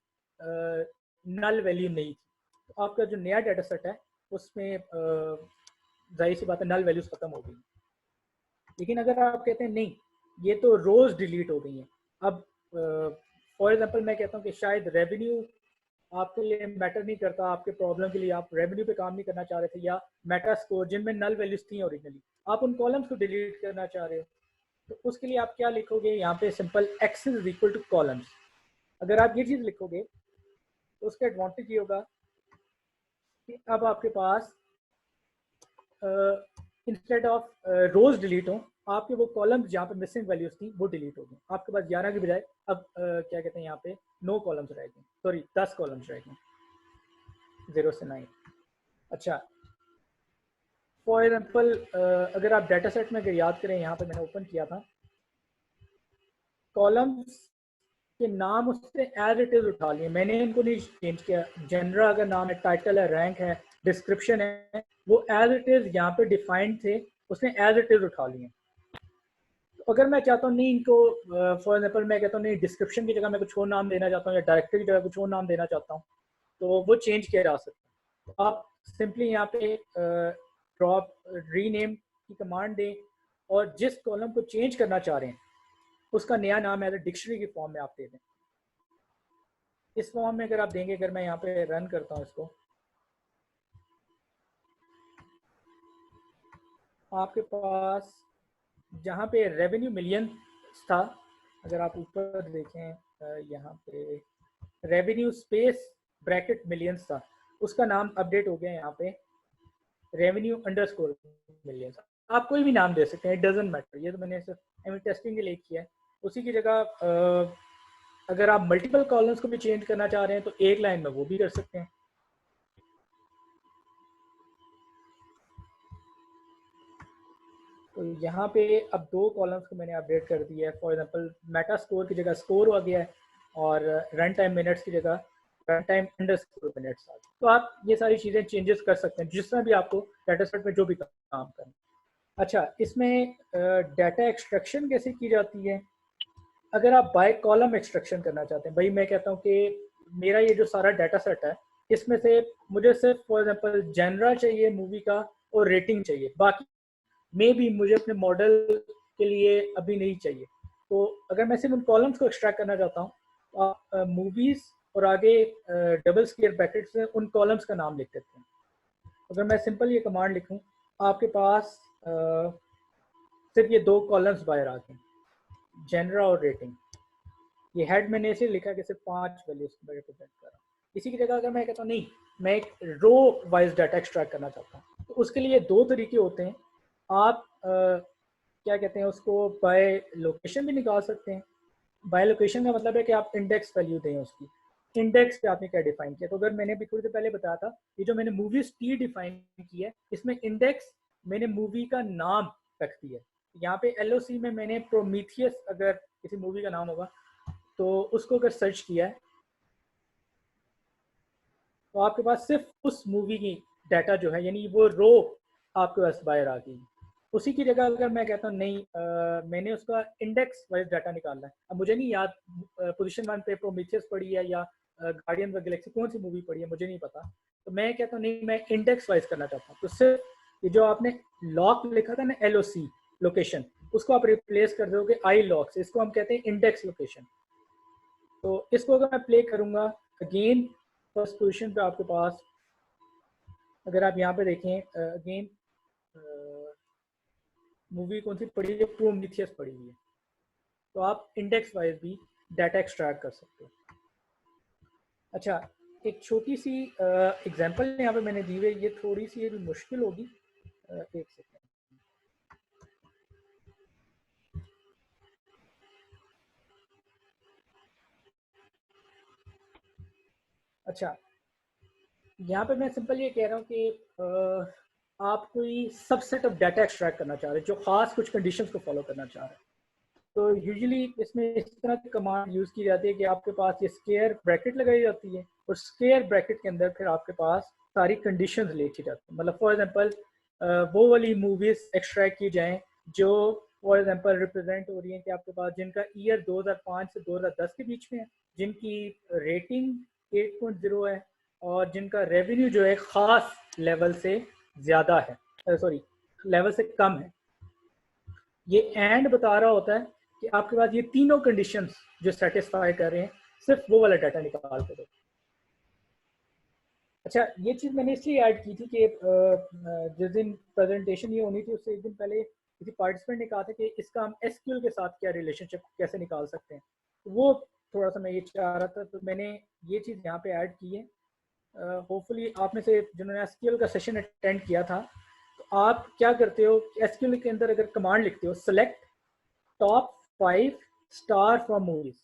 नल वैल्यू नहीं थी। तो आपका जो नया डाटा सेट है उसमें जाहिर सी बात है नल वैल्यूज ख़त्म हो गई। लेकिन अगर आप कहते हैं नहीं, ये तो रोज़ डिलीट हो गई हैं, अब फॉर एग्जांपल मैं कहता हूँ कि शायद रेवेन्यू आपके लिए मैटर नहीं करता, आपके प्रॉब्लम के लिए आप रेवेन्यू पे काम नहीं करना चाह रहे थे, या मेटा स्कोर जिनमें नल वैल्यूज थी ओरिजिनली, आप उन कॉलम्स को डिलीट करना चाह रहे हो, तो उसके लिए आप क्या लिखोगे यहाँ पे, simple x is equal two columns. अगर आप ये चीज़ लिखोगे तो उसका एडवांटेज ये होगा कि अब आपके पास इंस्टेड ऑफ रोज डिलीट हो, आपके वो कॉलम्स जहाँ पे मिसिंग वैल्यूज थी वो डिलीट हो गई। आपके पास 11 के बजाय अब क्या कहते हैं यहाँ पे 9 कॉलम्स रह गए, सॉरी 10 कॉलम्स रह गए 0 से 9। अच्छा, फॉर एग्जाम्पल अगर आप डाटा सेट में अगर याद करें, यहाँ पे मैंने ओपन किया था, कॉलम्स के नाम उससे एज इट इज उठा लिए, मैंने इनको नहीं चेंज किया। जनरल अगर नाम है, टाइटल है, रैंक है, डिस्क्रिप्शन है, वो एज इट इज यहाँ पे डिफाइंड थे, उसने एज इट इज उठा लिए। तो अगर मैं चाहता हूँ नहीं इनको, फॉर एग्जाम्पल मैं कहता हूँ नहीं डिस्क्रिप्शन की जगह मैं कुछ और नाम देना चाहता हूँ या डायरेक्टर की जगह कुछ और नाम देना चाहता हूँ, तो वो चेंज किया जा सकता है। आप सिंपली यहाँ पे ड्रॉप रीनेम की कमांड दें और जिस कॉलम को चेंज करना चाह रहे हैं उसका नया नाम एज ए डिक्शनरी की फॉर्म में आप दे दें। इस फॉर्म में अगर आप देंगे, अगर मैं यहाँ पे रन करता हूँ इसको, आपके पास जहाँ पे रेवेन्यू मिलियन था, अगर आप ऊपर देखें यहाँ पे रेवेन्यू स्पेस ब्रैकेट मिलियंस था, उसका नाम अपडेट हो गया यहाँ पे रेवेन्यू अंडरस्कोर मिलियंस। आप कोई भी नाम दे सकते हैं, इट डजंट मैटर, ये तो मैंने सिर्फ टेस्टिंग के लिए किया है। उसी की जगह अगर आप मल्टीपल कॉलम्स को भी चेंज करना चाह रहे हैं तो एक लाइन में वो भी कर सकते हैं। तो यहाँ पे अब 2 कॉलम्स को मैंने अपडेट कर दिया है। फॉर एग्जांपल मेटा स्कोर की जगह स्कोर आ गया है और रन टाइम मिनट्स की जगह रन टाइम अंडरस्कोर मिनट्स आ गया। तो आप ये सारी चीज़ें चेंजेस कर सकते हैं जिस तरह भी आपको डाटा सेट में जो भी काम करें। अच्छा, इसमें डाटा एक्सट्रैक्शन कैसे की जाती है? अगर आप बाय कॉलम एक्सट्रैक्शन करना चाहते हैं, भाई मैं कहता हूँ कि मेरा ये जो सारा डाटा सेट है इसमें से मुझे सिर्फ फॉर एग्जांपल जनरा चाहिए मूवी का और रेटिंग चाहिए, बाकी मे भी मुझे अपने मॉडल के लिए अभी नहीं चाहिए। तो अगर मैं सिर्फ उन कॉलम्स को एक्सट्रैक्ट करना चाहता हूँ तो आप मूवीज़ और आगे डबल स्क्वायर ब्रैकेट्स में उन कॉलम्स का नाम लिख देते हैं। अगर मैं सिंपल ये कमांड लिखूँ, आपके पास सिर्फ ये 2 कॉलम्स बाहर आ गए, जनरा और रेटिंग। ये हेड मैंने ऐसे लिखा कि सिर्फ 5 वैल्यूज को रिप्रेजेंट कर रहा हूँ। इसी की जगह अगर मैं कहता हूँ नहीं, मैं एक रो वाइज डाटा एक्सट्रैक्ट करना चाहता हूँ, तो उसके लिए 2 तरीके होते हैं। आप क्या कहते हैं उसको, बाय लोकेशन भी निकाल सकते हैं। बाय लोकेशन का मतलब है कि आप इंडेक्स वैल्यू दें उसकी, इंडेक्स पे आपने क्या डिफाइन किया। तो अगर मैंने भी थोड़ी देर पहले बताया था, ये जो मैंने मूवीज टी डिफाइन की है, इसमें इंडेक्स मैंने मूवी का नाम रख दिया है। यहाँ पे एलओसी में मैंने प्रोमीथियस अगर किसी मूवी का नाम होगा तो उसको अगर सर्च किया है तो आपके पास सिर्फ उस मूवी की डाटा जो है, यानी वो रो आपके पास बायर आ गई। उसी की जगह अगर मैं कहता हूँ नहीं, मैंने उसका इंडेक्स वाइज डाटा निकालना है, अब मुझे नहीं याद पोजीशन 1 पे प्रोमीथियस पड़ी है या गार्डियन ऑफ गैलेक्सी कौन सी मूवी पड़ी है, मुझे नहीं पता, तो मैं कहता हूँ नहीं, मैं इंडेक्स वाइज करना चाहता हूँ। तो सिर्फ ये जो आपने लॉक लिखा था ना, LOC लोकेशन, उसको आप रिप्लेस कर दोगे आई लॉक से, इसको हम कहते हैं इंडेक्स लोकेशन। तो इसको अगर मैं प्ले करूँगा अगेन, फर्स्ट पोजीशन पे आपके पास, अगर आप यहाँ पे देखें अगेन मूवी कौन सी पड़ी है, प्रोमीथियस पड़ी हुई है। तो आप इंडेक्स वाइज भी डाटा एक्सट्रैक्ट कर सकते हो। अच्छा, एक छोटी सी एग्जांपल यहाँ पे मैंने दी हुई है, ये थोड़ी सी ये भी मुश्किल होगी, एक सेकेंड। अच्छा, यहाँ पे मैं सिंपल ये कह रहा हूँ कि आप कोई सबसेट ऑफ डाटा एक्सट्रैक्ट करना चाह रहे हैं जो खास कुछ कंडीशंस को फॉलो करना चाह रहे हैं। तो यूजुअली इसमें इस तरह की कमांड यूज़ की जाती है कि आपके पास ये स्क्वायर ब्रैकेट लगाई जाती है और स्क्वायर ब्रैकेट के अंदर फिर आपके पास सारी कंडीशंस लिखी जाती है। मतलब फॉर एग्जांपल वो वाली मूवीज़ एक्सट्रैक्ट की जाएं जो फॉर एग्जांपल रिप्रेजेंट हो रही हैं कि आपके पास जिनका ईयर 2005 से 2010 के बीच में है, जिनकी रेटिंग 8.0 है और जिनका रेवेन्यू जो है ख़ास लेवल से ज़्यादा है, सॉरी लेवल से कम है। ये एंड बता रहा होता है कि आपके पास ये तीनों कंडीशंस जो सेटिस्फाई कर रहे हैं, सिर्फ वो वाला डाटा निकाल के दो। अच्छा, ये चीज़ मैंने इसलिए ऐड की थी कि जिस दिन प्रेजेंटेशन ये होनी थी उससे एक दिन पहले किसी पार्टिसिपेंट ने कहा था कि इसका हम SQL के साथ क्या रिलेशनशिप कैसे निकाल सकते हैं, तो वो थोड़ा सा मैं ये चाह रहा था, तो मैंने ये चीज़ यहाँ पे ऐड की है। होपफुली आप में से जिन्होंने SQL का सेशन अटेंड किया था, तो आप क्या करते हो, SQL के अंदर अगर कमांड लिखते हो select top 5 star from movies,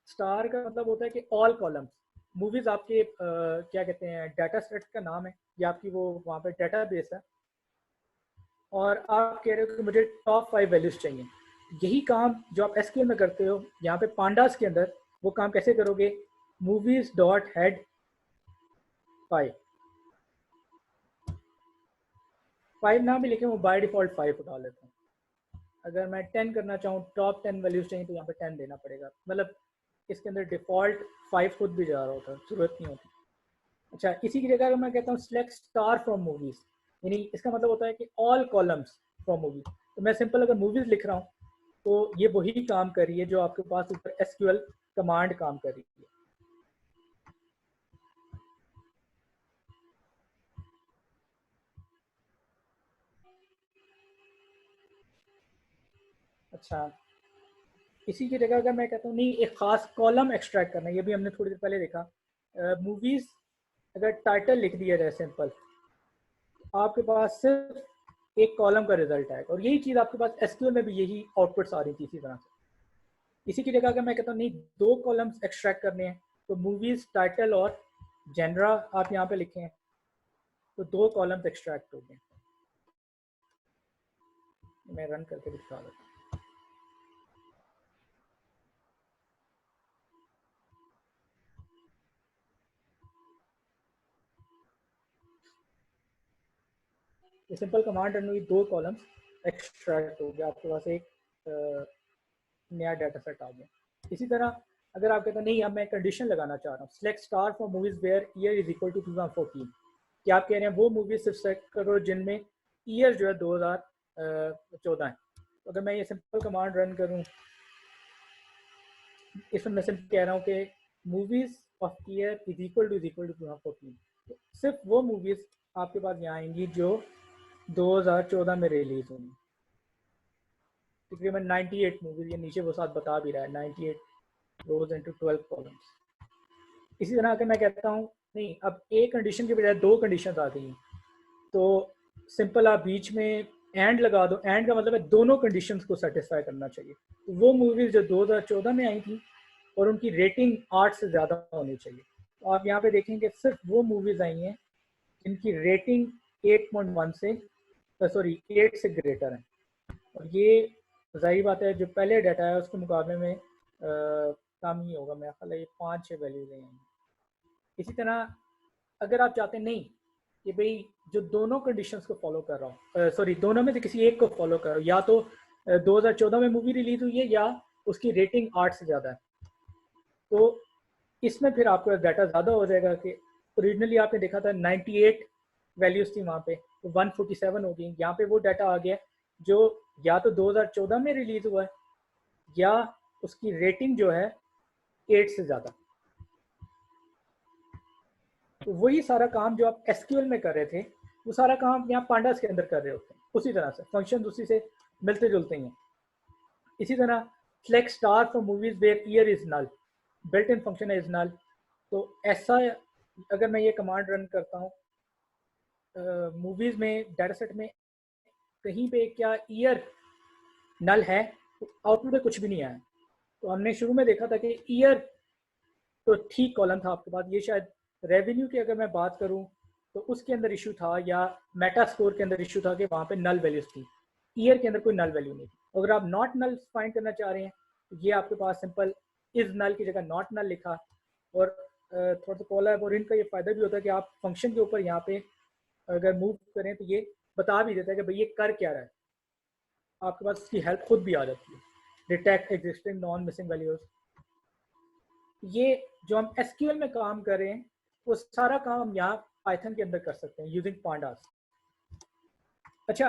star का मतलब होता है कि ऑल कॉलम्स, मूवीज आपके क्या कहते हैं डाटा सेट का नाम है या आपकी वो वहाँ पे डाटा बेस है, और आप कह रहे हो कि मुझे टॉप 5 वैल्यूज चाहिए। यही काम जो आप SQL में करते हो यहाँ पे पांडास के अंदर, वो काम कैसे करोगे, मूवीज डॉट हेड 5 ना भी लिखे, वो बाय डिफॉल्ट 5 डाल लेता हूँ। अगर मैं 10 करना चाहूँ, टॉप 10 वैल्यूज चाहिए, तो यहाँ पे 10 देना पड़ेगा। मतलब इसके अंदर डिफ़ॉल्ट 5 खुद भी जा रहा होता है, ज़रूरत नहीं होती। अच्छा, इसी की जगह अगर मैं कहता हूँ सिलेक्ट स्टार फ्रॉम मूवीज़, यानी इसका मतलब होता है कि ऑल कॉलम्स फ्रॉम मूवी, तो मैं सिंपल अगर मूवीज़ लिख रहा हूँ तो ये वही काम कर रही है जो आपके पास ऊपर SQL कमांड काम कर रही है। अच्छा, इसी की जगह अगर मैं कहता हूँ नहीं, एक ख़ास कॉलम एक्सट्रैक्ट करना है, ये भी हमने थोड़ी देर पहले देखा, मूवीज़ अगर टाइटल लिख दिया जाए सिंपल, आपके पास सिर्फ एक कॉलम का रिजल्ट आएगा, और यही चीज़ आपके पास SQL में भी यही आउटपुट्स आ रही थी इसी तरह से। इसी की जगह अगर मैं कहता हूँ नहीं, 2 कॉलम्स एक्सट्रैक्ट करने हैं, तो मूवीज़ टाइटल और जेनरा आप यहाँ पे लिखें, तो 2 कॉलम्स एक्सट्रैक्ट हो गए। मैं रन करके दिखा देता हूँ। ये सिंपल कमांड रन हुई, 2 कॉलम्स एक्सट्रैक्ट हो गया, आपके पास एक नया डाटा सेट आ गया। इसी तरह अगर आप कहते हैं नहीं, अब मैं कंडीशन लगाना चाह रहा हूँ, select star for movies where year is equal to 2014, कि आप कह रहे हैं वो मूवी सिर्फ सेलेक्ट करो जिनमें ईयर जो है 2014 है। तो अगर मैं ये सिंपल कमांड रन करूँ, इसमें मैं सिर्फ कह रहा हूँ कि movies of year is equal to 2014, तो सिर्फ वो मूवीज आपके पास यहाँ आएंगी जो 2014 में रिलीज होंगी। तकरीबन 98 मूवीज, ये नीचे वो साथ बता भी रहा है, 98 रोज इनटू 12 कॉलम्स। इसी तरह अगर मैं कहता हूँ नहीं, अब एक कंडीशन के बजाय 2 कंडीशन आ गई हैं, तो सिंपल आप बीच में एंड लगा दो। एंड का मतलब है दोनों कंडीशंस को सेटिस्फाई करना चाहिए। तो वो मूवीज जो 2014 में आई थी और उनकी रेटिंग 8 से ज़्यादा होनी चाहिए, तो आप यहाँ पे देखेंगे सिर्फ वो मूवीज आई हैं जिनकी रेटिंग 8.1 से सॉरी 8 से ग्रेटर है। और ये जाहिर बात है जो पहले डाटा है उसके मुकाबले में कम ही होगा, मेरा ख्याल है ये 5-6 वैल्यूज हैं। इसी तरह अगर आप चाहते हैं नहीं, कि भाई जो दोनों कंडीशंस को फॉलो कर रहा हूँ, सॉरी दोनों में से किसी एक को फॉलो कर रहा हूँ, या तो 2014 में मूवी रिलीज हुई है या उसकी रेटिंग 8 से ज़्यादा है, तो इसमें फिर आपको डाटा ज़्यादा हो जाएगा कि ओरिजिनली आपने देखा था 98 वैल्यूज़ थी वहाँ पे, तो 147 हो गई। यहाँ पे वो डाटा आ गया जो या तो 2014 में रिलीज़ हुआ है या उसकी रेटिंग जो है 8 से ज़्यादा। तो वही सारा काम जो आप एसक्यूएल में कर रहे थे वो सारा काम यहाँ पांडास के अंदर कर रहे होते हैं, उसी तरह से फंक्शन उसी से मिलते जुलते हैं। इसी तरह select star for movies where year is null, built in function is null. तो ऐसा अगर मैं ये कमांड रन करता हूँ मूवीज में डाटा सेट में कहीं पे क्या ईयर नल है, तो आउटपुट में कुछ भी नहीं आया। तो हमने शुरू में देखा था कि ईयर तो ठीक कॉलम था आपके पास, ये शायद रेवेन्यू की अगर मैं बात करूं तो उसके अंदर इशू था या मेटा स्कोर के अंदर इशू था कि वहाँ पे नल वैल्यूज थी, ईयर के अंदर कोई नल वैल्यू नहीं थी। अगर आप नॉट नल फाइंड करना चाह रहे हैं तो ये आपके पास सिंपल इज नल की जगह नॉट नल लिखा। और थोड़ा सा कॉलम और इनका ये फ़ायदा भी होता है कि आप फंक्शन के ऊपर यहाँ पे अगर मूव करें तो ये बता भी देता है कि भाई ये कर क्या रहा है, आपके पास इसकी हेल्प खुद भी आ जाती है, detect existing non missing values. ये जो हम एसक्यूएल में काम कर रहे हैं वो सारा काम हम यहाँ पाइथन के अंदर कर सकते हैं यूजिंग पांडास। अच्छा,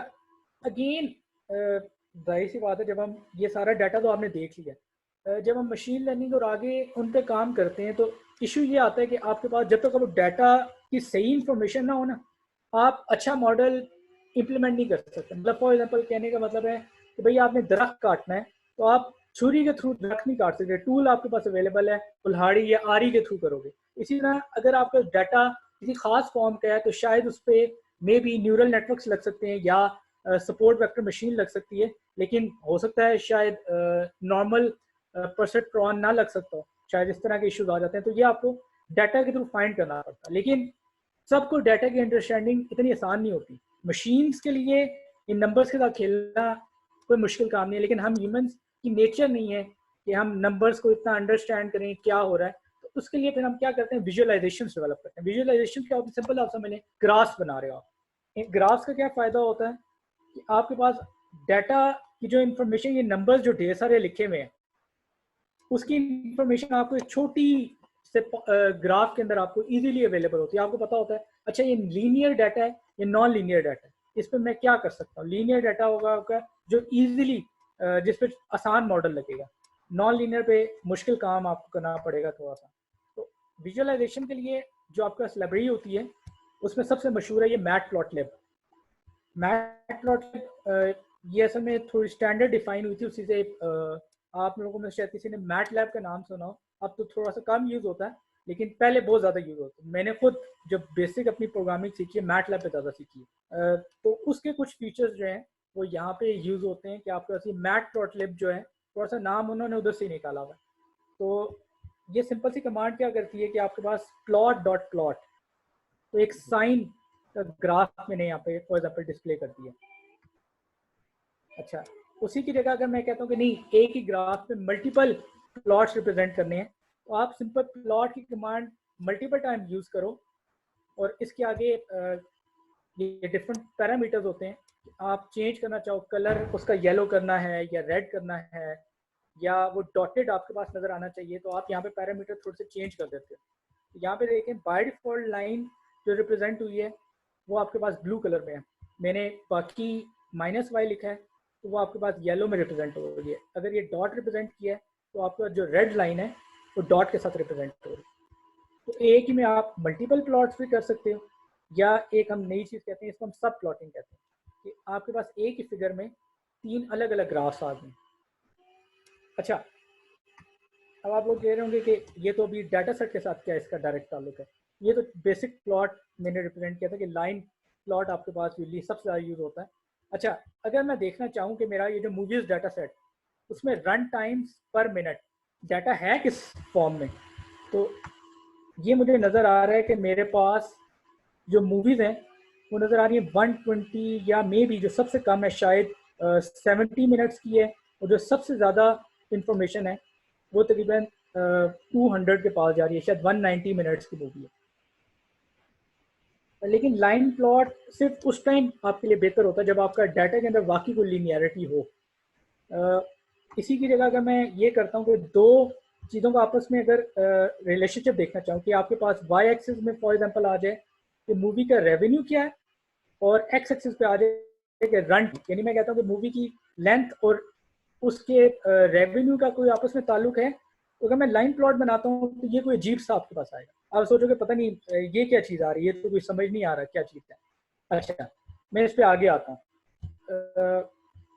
अगेन जाहिर सी बात है, जब हम ये सारा डाटा तो आपने देख लिया, जब हम मशीन लर्निंग और आगे उन पर काम करते हैं तो इशू ये आता है कि आपके पास जब तक वो डाटा की सही इंफॉर्मेशन ना हो ना, आप अच्छा मॉडल इम्प्लीमेंट नहीं कर सकते। मतलब फॉर एग्जांपल कहने का मतलब है कि भाई आपने दरख्त काटना है तो आप छुरी के थ्रू दरख्त नहीं काट सकते, टूल आपके पास अवेलेबल है, कुल्हाड़ी या आरी के थ्रू करोगे। इसी तरह अगर आपका डाटा किसी खास फॉर्म का है तो शायद उस पर मे बी न्यूरल नेटवर्क्स लग सकते हैं या सपोर्ट वेक्टर मशीन लग सकती है, लेकिन हो सकता है शायद नॉर्मल परसेप्ट्रॉन ना लग सकता हो, शायद इस तरह के इश्यूज आ जाते हैं। तो ये आपको डाटा के थ्रू फाइंड करना पड़ता है, लेकिन सबको डाटा की अंडरस्टैंडिंग इतनी आसान नहीं होती। मशीन्स के लिए इन नंबर्स के साथ खेलना कोई मुश्किल काम नहीं है, लेकिन हम ह्यूमंस की नेचर नहीं है कि हम नंबर्स को इतना अंडरस्टैंड करें क्या हो रहा है। तो उसके लिए फिर हम क्या करते हैं, विजुअलाइजेशन डेवलप करते हैं। विजुअलाइजेशन क्या होती है, सिंपल आप समझ लें, ग्राफ्स बना रहे हो आप। ग्राफ्स का क्या फ़ायदा होता है कि आपके पास डाटा की जो इन्फॉर्मेशन, ये नंबर्स जो ढेर सारे लिखे हुए हैं, उसकी इंफॉर्मेशन आपको एक छोटी से ग्राफ के अंदर आपको इजीली अवेलेबल होती है। आपको पता होता है अच्छा ये लीनियर डाटा है, ये नॉन लीनियर डाटा है, इस पर मैं क्या कर सकता हूँ। लीनियर डाटा होगा आपका जो इजीली जिस पे आसान मॉडल लगेगा, नॉन लीनियर पे मुश्किल काम आपको करना पड़ेगा थोड़ा सा। तो विजुअलाइजेशन के लिए जो आपका लाइब्रेरी होती है उसमें सबसे मशहूर है ये मैटप्लॉटलिब। मैटप्लॉटलिब ये असल में थोड़ी स्टैंडर्ड डिफाइन हुई थी उसी से। आप लोगों में शायद किसी ने मैटलैब का नाम सुना हो, अब तो थोड़ा सा कम यूज़ होता है, लेकिन पहले बहुत ज़्यादा यूज़ होता है। मैंने खुद जब बेसिक अपनी प्रोग्रामिंग सीखी है मैटलैब पे ज़्यादा सीखी है। तो उसके कुछ फीचर्स जो हैं वो यहाँ पे यूज़ होते हैं कि आपके पास ये मैटप्लॉटलिब जो है, थोड़ा सा नाम उन्होंने उधर से निकाला हुआ है। तो ये सिंपल सी कमांड क्या करती है कि आपके पास प्लॉट डॉट प्लॉट, तो एक साइन ग्राफ मैंने यहाँ पे फॉर एग्जाम्पल डिस्प्ले कर दिया। अच्छा, उसी की जगह अगर मैं कहता हूँ कि नहीं एक ही ग्राफ पे मल्टीपल प्लॉट्स रिप्रेजेंट करने हैं, तो आप सिंपल प्लॉट की कमांड मल्टीपल टाइम यूज़ करो और इसके आगे ये डिफरेंट पैरामीटर्स होते हैं। आप चेंज करना चाहो, कलर उसका येलो करना है या रेड करना है या वो डॉटेड आपके पास नज़र आना चाहिए, तो आप यहाँ पे पैरामीटर थोड़े से चेंज कर देते हो। यहाँ पे देखें बाय डिफॉल्ट लाइन जो रिप्रेजेंट हुई है वो आपके पास ब्लू कलर में है, मैंने बाकी -y लिखा है तो वो आपके पास येलो में रिप्रेजेंट हो रही है। अगर ये डॉट रिप्रेजेंट किया है तो आपका जो रेड लाइन है वो डॉट के साथ रिप्रेजेंट हो रही है। तो एक ही में आप मल्टीपल प्लॉट्स भी कर सकते हो, या एक हम नई चीज़ कहते हैं इसको हम सब प्लॉटिंग कहते हैं कि आपके पास एक ही फिगर में 3 अलग अलग ग्राफ्स आ गए। अच्छा, अब आप लोग कह रहे होंगे कि ये तो अभी डाटा सेट के साथ क्या इसका डायरेक्ट ताल्लुक है। ये तो बेसिक प्लॉट मैंने रिप्रेजेंट किया था कि लाइन प्लॉट आपके पास यूजली सबसे ज़्यादा यूज़ होता है। अच्छा, अगर मैं देखना चाहूँ कि मेरा ये जो मूवीज़ डाटा सेट उसमें रन टाइम्स पर मिनट डाटा है किस फॉर्म में, तो ये मुझे नज़र आ रहा है कि मेरे पास जो मूवीज़ हैं वो नज़र आ रही है 120 या मे बी जो सबसे कम है शायद 70 मिनट्स की है, और जो सबसे ज़्यादा इंफॉर्मेशन है वो तकरीबन 200 के पास जा रही है, शायद 190 मिनट्स की मूवी है। लेकिन लाइन प्लॉट सिर्फ उस टाइम आपके लिए बेहतर होता है जब आपका डाटा के अंदर वाकई कोई लीनियरिटी हो। इसी की जगह अगर मैं ये करता हूँ कि दो चीज़ों को आपस में अगर रिलेशनशिप देखना चाहूँ कि आपके पास वाई एक्सिस में फॉर एग्जांपल आ जाए कि मूवी का रेवेन्यू क्या है, और एक्स एक्सिस पे आ जाए कि रन, यानी मैं कहता हूँ कि मूवी की लेंथ और उसके रेवेन्यू का कोई आपस में ताल्लुक है, तो अगर मैं लाइन प्लॉट बनाता हूँ तो ये कोई अजीब सा आपके पास आएगा। आप सोचोगे पता नहीं ये क्या चीज़ आ रही है, तो कोई समझ नहीं आ रहा क्या चीज़ है। अच्छा, मैं इस पर आगे आता हूँ।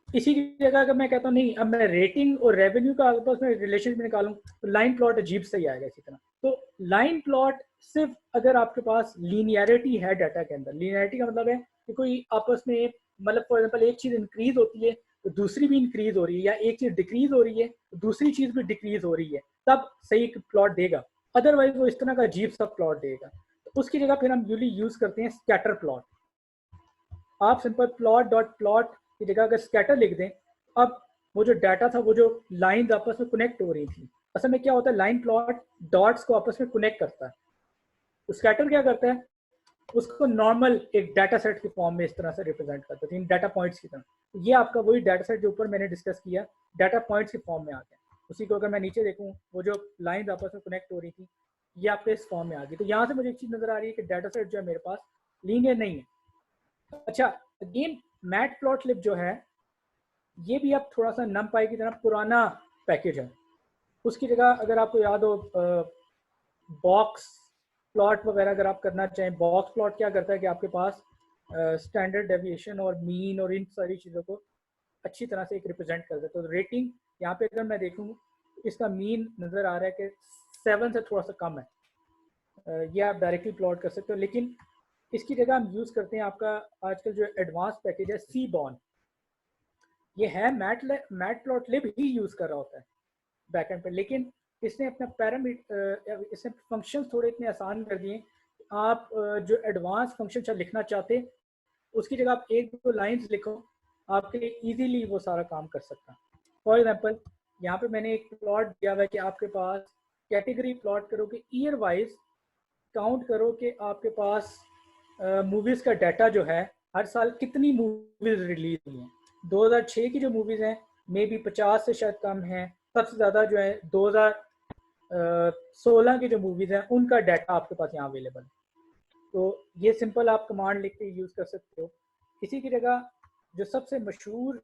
इसी की जगह अगर मैं कहता हूँ नहीं, अब मैं रेटिंग और रेवेन्यू का आपस में रिलेशन निकालूं तो लाइन प्लॉट अजीब से ही आएगा इसी तरह। तो लाइन प्लॉट सिर्फ अगर आपके पास लीनियरिटी है डाटा के अंदर, लीनियरिटी का मतलब है कि कोई आपस में, मतलब फॉर एग्जांपल एक चीज़ इंक्रीज होती है तो दूसरी भी इंक्रीज हो रही है, या एक चीज़ डिक्रीज हो रही है तो दूसरी चीज़ भी डिक्रीज हो रही है, तब सही प्लॉट देगा। अदरवाइज वो इस तरह का अजीब सा प्लॉट देगा। तो उसकी जगह फिर हम यूजली यूज़ करते हैं स्कैटर प्लॉट। आप सिंपल प्लॉट डॉट प्लॉट की जगह अगर स्कैटर लिख दें, अब वो जो डाटा था, वो जो लाइन आपस में कनेक्ट हो रही थी, असल में क्या होता है, लाइन प्लॉट डॉट्स को आपस में कनेक्ट करता है। तो स्कैटर क्या करता है, उसको नॉर्मल एक डाटा सेट के फॉर्म में इस तरह से रिप्रेजेंट करता है, डाटा पॉइंट्स की तरह। तो ये आपका वही डाटा सेट जो ऊपर मैंने डिस्कस किया, डाटा पॉइंट्स के फॉर्म में आ गया। उसी को अगर मैं नीचे देखूँ, वो जो लाइन आपस में कनेक्ट हो रही थी, ये आपके इस फॉर्म में आ गई। तो यहाँ से मुझे एक चीज़ नजर आ रही है कि डाटा सेट जो है मेरे पास लीनियर नहीं है। अच्छा, अगेन मैट प्लॉट लिब जो है, ये भी अब थोड़ा सा नमपाई की तरह पुराना पैकेज है। उसकी जगह अगर आपको याद हो बॉक्स प्लॉट वगैरह अगर आप करना चाहें, बॉक्स प्लॉट क्या करता है कि आपके पास स्टैंडर्ड डेविएशन और मीन और इन सारी चीज़ों को अच्छी तरह से एक रिप्रेजेंट कर देता है। तो रेटिंग यहाँ पे अगर मैं देखूँ, इसका मीन नज़र आ रहा है कि 7 से थोड़ा सा कम है। ये आप डायरेक्टली प्लॉट कर सकते हो, लेकिन इसकी जगह हम यूज़ करते हैं आपका आजकल जो एडवांस पैकेज है सीबॉर्न। ये है मैट प्लॉट लिब ही यूज़ कर रहा होता है बैकएंड पर, लेकिन इसने अपना पैरामीटर, इसने फंक्शन थोड़े इतने आसान कर दिए। आप जो एडवांस फंक्शन लिखना चाहते, उसकी जगह आप एक दो लाइंस लिखो, आपके लिए इजीली वो सारा काम कर सकता है। फॉर एग्जांपल, यहाँ पे मैंने एक प्लॉट दिया हुआ है कि आपके पास कैटेगरी प्लॉट करो कि ईयर वाइज काउंट करो कि आपके पास मूवीज़ का डाटा जो है हर साल कितनी मूवीज़ रिलीज हुई हैं। 2006 की जो मूवीज़ हैं मे बी 50 से शायद कम हैं। सबसे ज़्यादा जो है 2016 की जो मूवीज़ हैं उनका डाटा आपके पास यहाँ अवेलेबल है। तो ये सिंपल आप कमांड लिख के यूज़ कर सकते हो। इसी की जगह जो सबसे मशहूर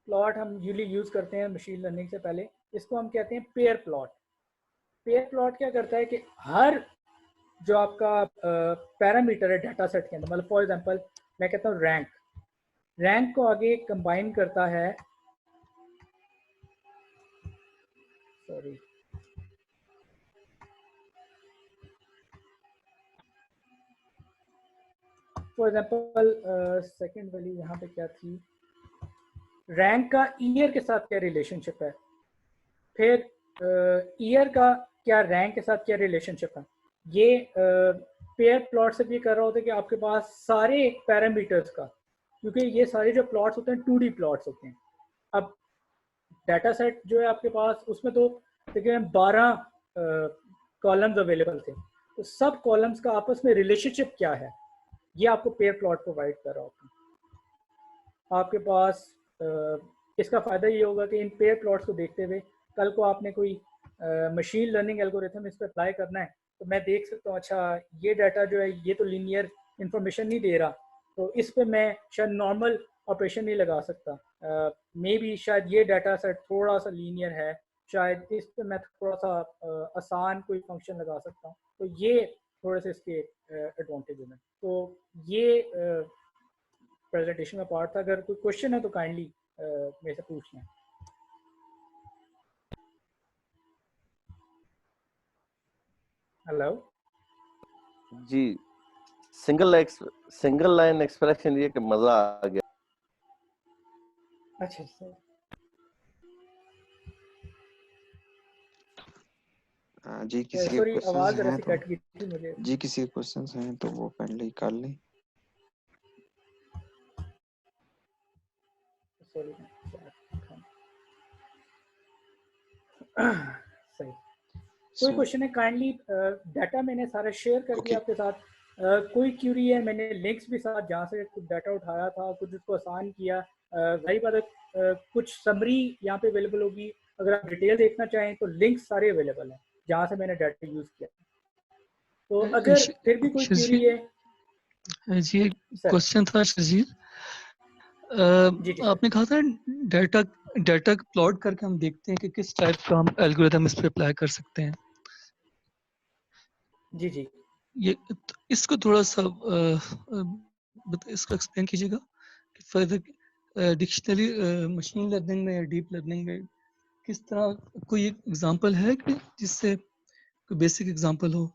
प्लॉट हम यूजली यूज़ करते हैं मशीन लर्निंग से पहले, इसको हम कहते हैं पेयर प्लॉट। पेयर प्लॉट क्या करता है कि हर जो आपका पैरामीटर है डाटा सेट के अंदर, मतलब फॉर एग्जांपल मैं कहता हूँ रैंक, रैंक को आगे कंबाइन करता है, sorry for example second value यहाँ पे क्या थी, रैंक का ईयर के साथ क्या रिलेशनशिप है, फिर ईयर का क्या रैंक के साथ क्या रिलेशनशिप है। ये पेयर प्लॉट से भी कर रहा होता है कि आपके पास सारे पैरामीटर्स का, क्योंकि ये सारे जो प्लॉट्स होते हैं 2D प्लॉट्स होते हैं। अब डाटा सेट जो है आपके पास, उसमें तो तकरीबन 12 कॉलम्स अवेलेबल थे, तो सब कॉलम्स का आपस में रिलेशनशिप क्या है, ये आपको पेयर प्लॉट प्रोवाइड कर रहा होता है। आपके पास इसका फ़ायदा ये होगा कि इन पेयर प्लॉट्स को देखते हुए कल को आपने कोई मशीन लर्निंग एल्गोरिथम इस पर अप्लाई करना है, तो मैं देख सकता हूँ अच्छा ये डाटा जो है ये तो लीनियर इंफॉर्मेशन नहीं दे रहा, तो इस पर मैं शायद नॉर्मल ऑपरेशन नहीं लगा सकता। मे बी शायद ये डाटा सेट थोड़ा सा लीनियर है, शायद इस पर मैं थोड़ा सा आसान कोई फंक्शन लगा सकता हूँ। तो ये थोड़े से इसके एडवांटेज हैं। तो ये प्रेजेंटेशन का पार्ट था। अगर कोई क्वेश्चन है तो काइंडली मेरे से पूछ लें। हेलो जी, सिंगल लाइन एक्सप्रेशन, ये कि मजा आ गया। अच्छा सर, जी किसी के सॉरी क्वेश्चंस आवाज़ जरा हैं सी तो कट गई थी मुझे। जी किसी के क्वेश्चंस हैं तो वो काइंडली कर लें। सॉरी सही, कोई क्वेश्चन है काइंडली, डाटा मैंने सारा शेयर कर दिया आपके साथ। कोई क्यूरी है, मैंने लिंक्स भी साथ जहाँ से कुछ डाटा उठाया था, कुछ उसको आसान किया। वही बात है, कुछ समरी यहाँ पे अवेलेबल होगी। अगर आप डिटेल देखना चाहें तो लिंक्स सारे अवेलेबल हैं जहाँ से मैंने डाटा यूज़ किया। तो अगर फिर भी कोई क्यूरी है। जी एक सर क्वेश्चन था शर्जील, जी जी सर आपने कहा था डाटा डाटा प्लॉट करके हम देखते हैं कि किस टाइप का हम एल्गोरिथम इस पे अप्लाई कर सकते हैं। जी जी ये तो इसको थोड़ा सा इसको एक्सप्लेन कीजिएगा कि फर्दर डिक्शनरी मशीन लर्निंग में या डीप लर्निंग में किस तरह कोई एग्जांपल है कि जिससे कोई बेसिक एग्जांपल हो।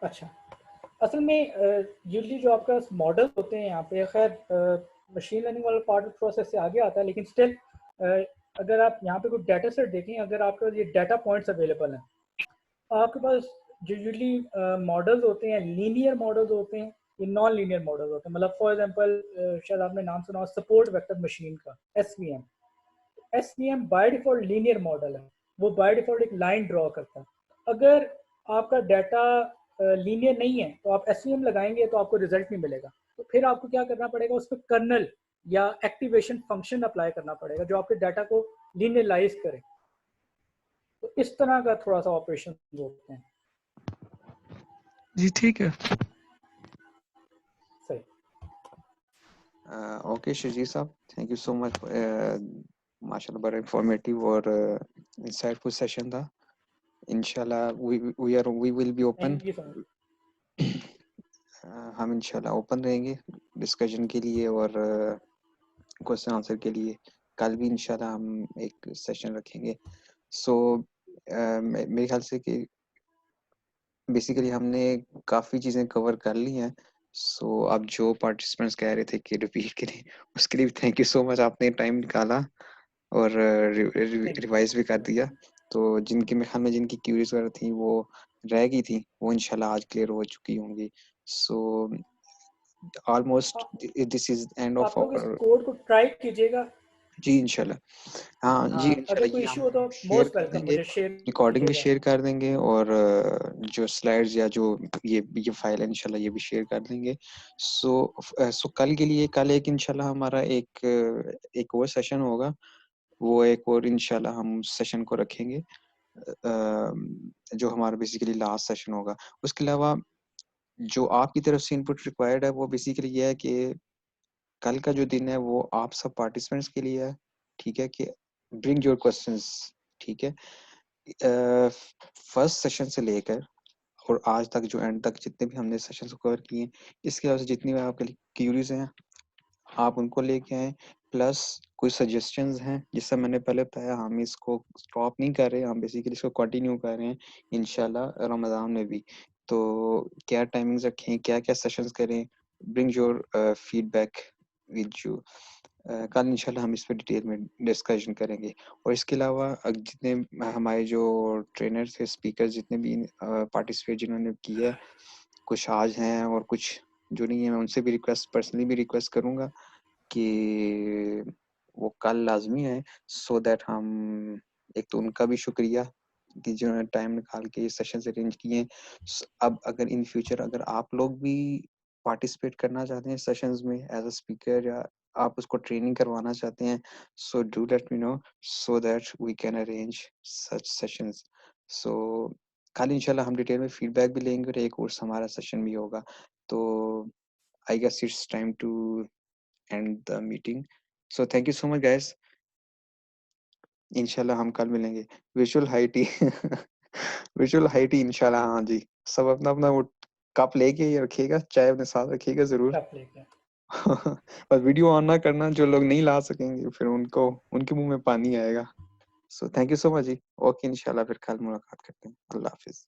अच्छा, असल में यूजली जो आपका मॉडल होते हैं यहाँ पे, खैर मशीन लर्निंग वाला पार्ट प्रोसेस से आगे आता है, लेकिन स्टिल अगर आप यहाँ पे कोई डाटा सेट देखें, अगर आपके पास ये डाटा पॉइंट्स अवेलेबल हैं, आपके पास जो यूजली मॉडल्स होते हैं, लीनियर मॉडल्स होते हैं, ये नॉन लीनियर मॉडल्स होते हैं। मतलब फॉर एग्जांपल शायद आपने नाम सुना हो सपोर्ट वेक्टर मशीन का, SVM. SVM by default linear model है, वो बाय डिफॉल्ट एक लाइन ड्रॉ करता है। अगर आपका डाटा लीनियर नहीं है तो आप एसवीएम लगाएंगे तो आपको रिजल्ट नहीं मिलेगा। तो फिर आपको क्या करना पड़ेगा, उस पर कर्नल या एक्टिवेशन फंक्शन अप्लाई करना पड़ेगा जो आपके डाटा को लीनियराइज करे। तो इस तरह का थोड़ा सा ऑपरेशन होते हैं। जी ठीक है। सही। ओके शर्जील साहब, थैंक यू सो मच। माशाल्लाह बड़ा इंफॉर्मेटिव और इंसाइटफुल सेशन था। इंशाल्लाह we will be open. Thank you so much. हम इंशाल्लाह ओपन रहेंगे डिस्कशन के लिए और क्वेश्चन आंसर के लिए। कल भी इंशाल्लाह हम एक सेशन रखेंगे। सो मेरे ख्याल से कि बेसिकली हमने काफ़ी चीज़ें कवर कर ली हैं। सो अब जो पार्टिसिपेंट्स कह रहे थे कि रिपीट करें, उसके लिए भी थैंक यू सो मच, आपने टाइम निकाला और रिवाइज भी कर दिया। तो जिनकी मेरे ख्याल में जिनकी क्यूरीज वगैरह थी वो रह गई थी, वो इंशाल्लाह आज क्लियर हो चुकी होंगी। So almost this is end of आप लोग इस आवर। कोड को ट्राई कीजिएगा। जी इंशाल्लाह, हाँ जी हाँ, अगर इंशाल्लाह कोई ये इशू हम हो तो शेयर मोस्ट कर वेलकम, देंगे, मुझे शेयर रिकॉर्डिंग भी कीजिएगा। शेयर कर देंगे और जो स्लाइड्स या जो ये फाइल है इंशाल्लाह ये भी शेयर कर देंगे। सो कल के लिए कल एक इंशाल्लाह हमारा एक और सेशन होगा, वो एक और इंशाल्लाह हम सेशन को रखेंगे जो हमारा बेसिकली लास्ट सेशन होगा। उसके अलावा जो आपकी तरफ से इनपुट रिक्वायर्ड है वो बेसिकली ये है कि कल का जो दिन है वो आप सब पार्टिसिपेंट्स के लिए है, ठीक है, कि ब्रिंग योर क्वेश्चंस, ठीक है। फर्स्ट सेशन से लेकर और आज तक जो एंड तक जितने भी हमने सेशंस कवर किए, इसके अलावा जितनी भी आपके लिए क्यूरीज हैं आप उनको लेके आए, प्लस कुछ सजेशंस हैं। जैसा मैंने पहले बताया, हम इसको स्टॉप नहीं कर रहे, हम बेसिकली इसको कंटिन्यू कर रहे हैं इंशाल्लाह रमज़ान में भी। तो क्या टाइमिंग्स रखें, क्या क्या सेशंस करें, bring your feedback with you. कल इंशाल्लाह हम इस पर डिटेल में डिस्कशन करेंगे। और इसके अलावा जितने हमारे जो ट्रेनर थे, स्पीकर जितने भी पार्टिसिपेट जिन्होंने किया है, कुछ आज हैं और कुछ जो नहीं है, मैं उनसे भी रिक्वेस्ट पर्सनली भी रिक्वेस्ट करूँगा कि वो कल लाजमी है, सो दैट हम एक तो उनका भी शुक्रिया कि जिन्होंने टाइम निकाल के ये सेशंस अरेंज किए हैं। अब अगर इन फ्यूचर अगर आप लोग भी पार्टिसिपेट करना चाहते हैं सेशंस में एज अ स्पीकर या आप उसको ट्रेनिंग करवाना चाहते हैं, so do let me know so that we can arrange such sessions. So कल इंशाल्लाह हम डिटेल में फीडबैक भी लेंगे और एक कोर्स हमारा सेशन भी होगा। तो I guess it's time to end the meeting. So thank you so much guys, इंशाल्लाह हम कल मिलेंगे। विजुअल हाइटी विजुअल हाइटी इंशाल्लाह, हाँ जी, सब अपना अपना वो कप लेके ही रखिएगा, चाय अपने साथ रखिएगा जरूर। कप लेके। और वीडियो ऑन ना करना, जो लोग नहीं ला सकेंगे फिर उनको उनके मुंह में पानी आएगा। So thank you so much ji. Okay इंशाल्लाह फिर कल मुलाकात करते हैं। अल्लाह हाफिज।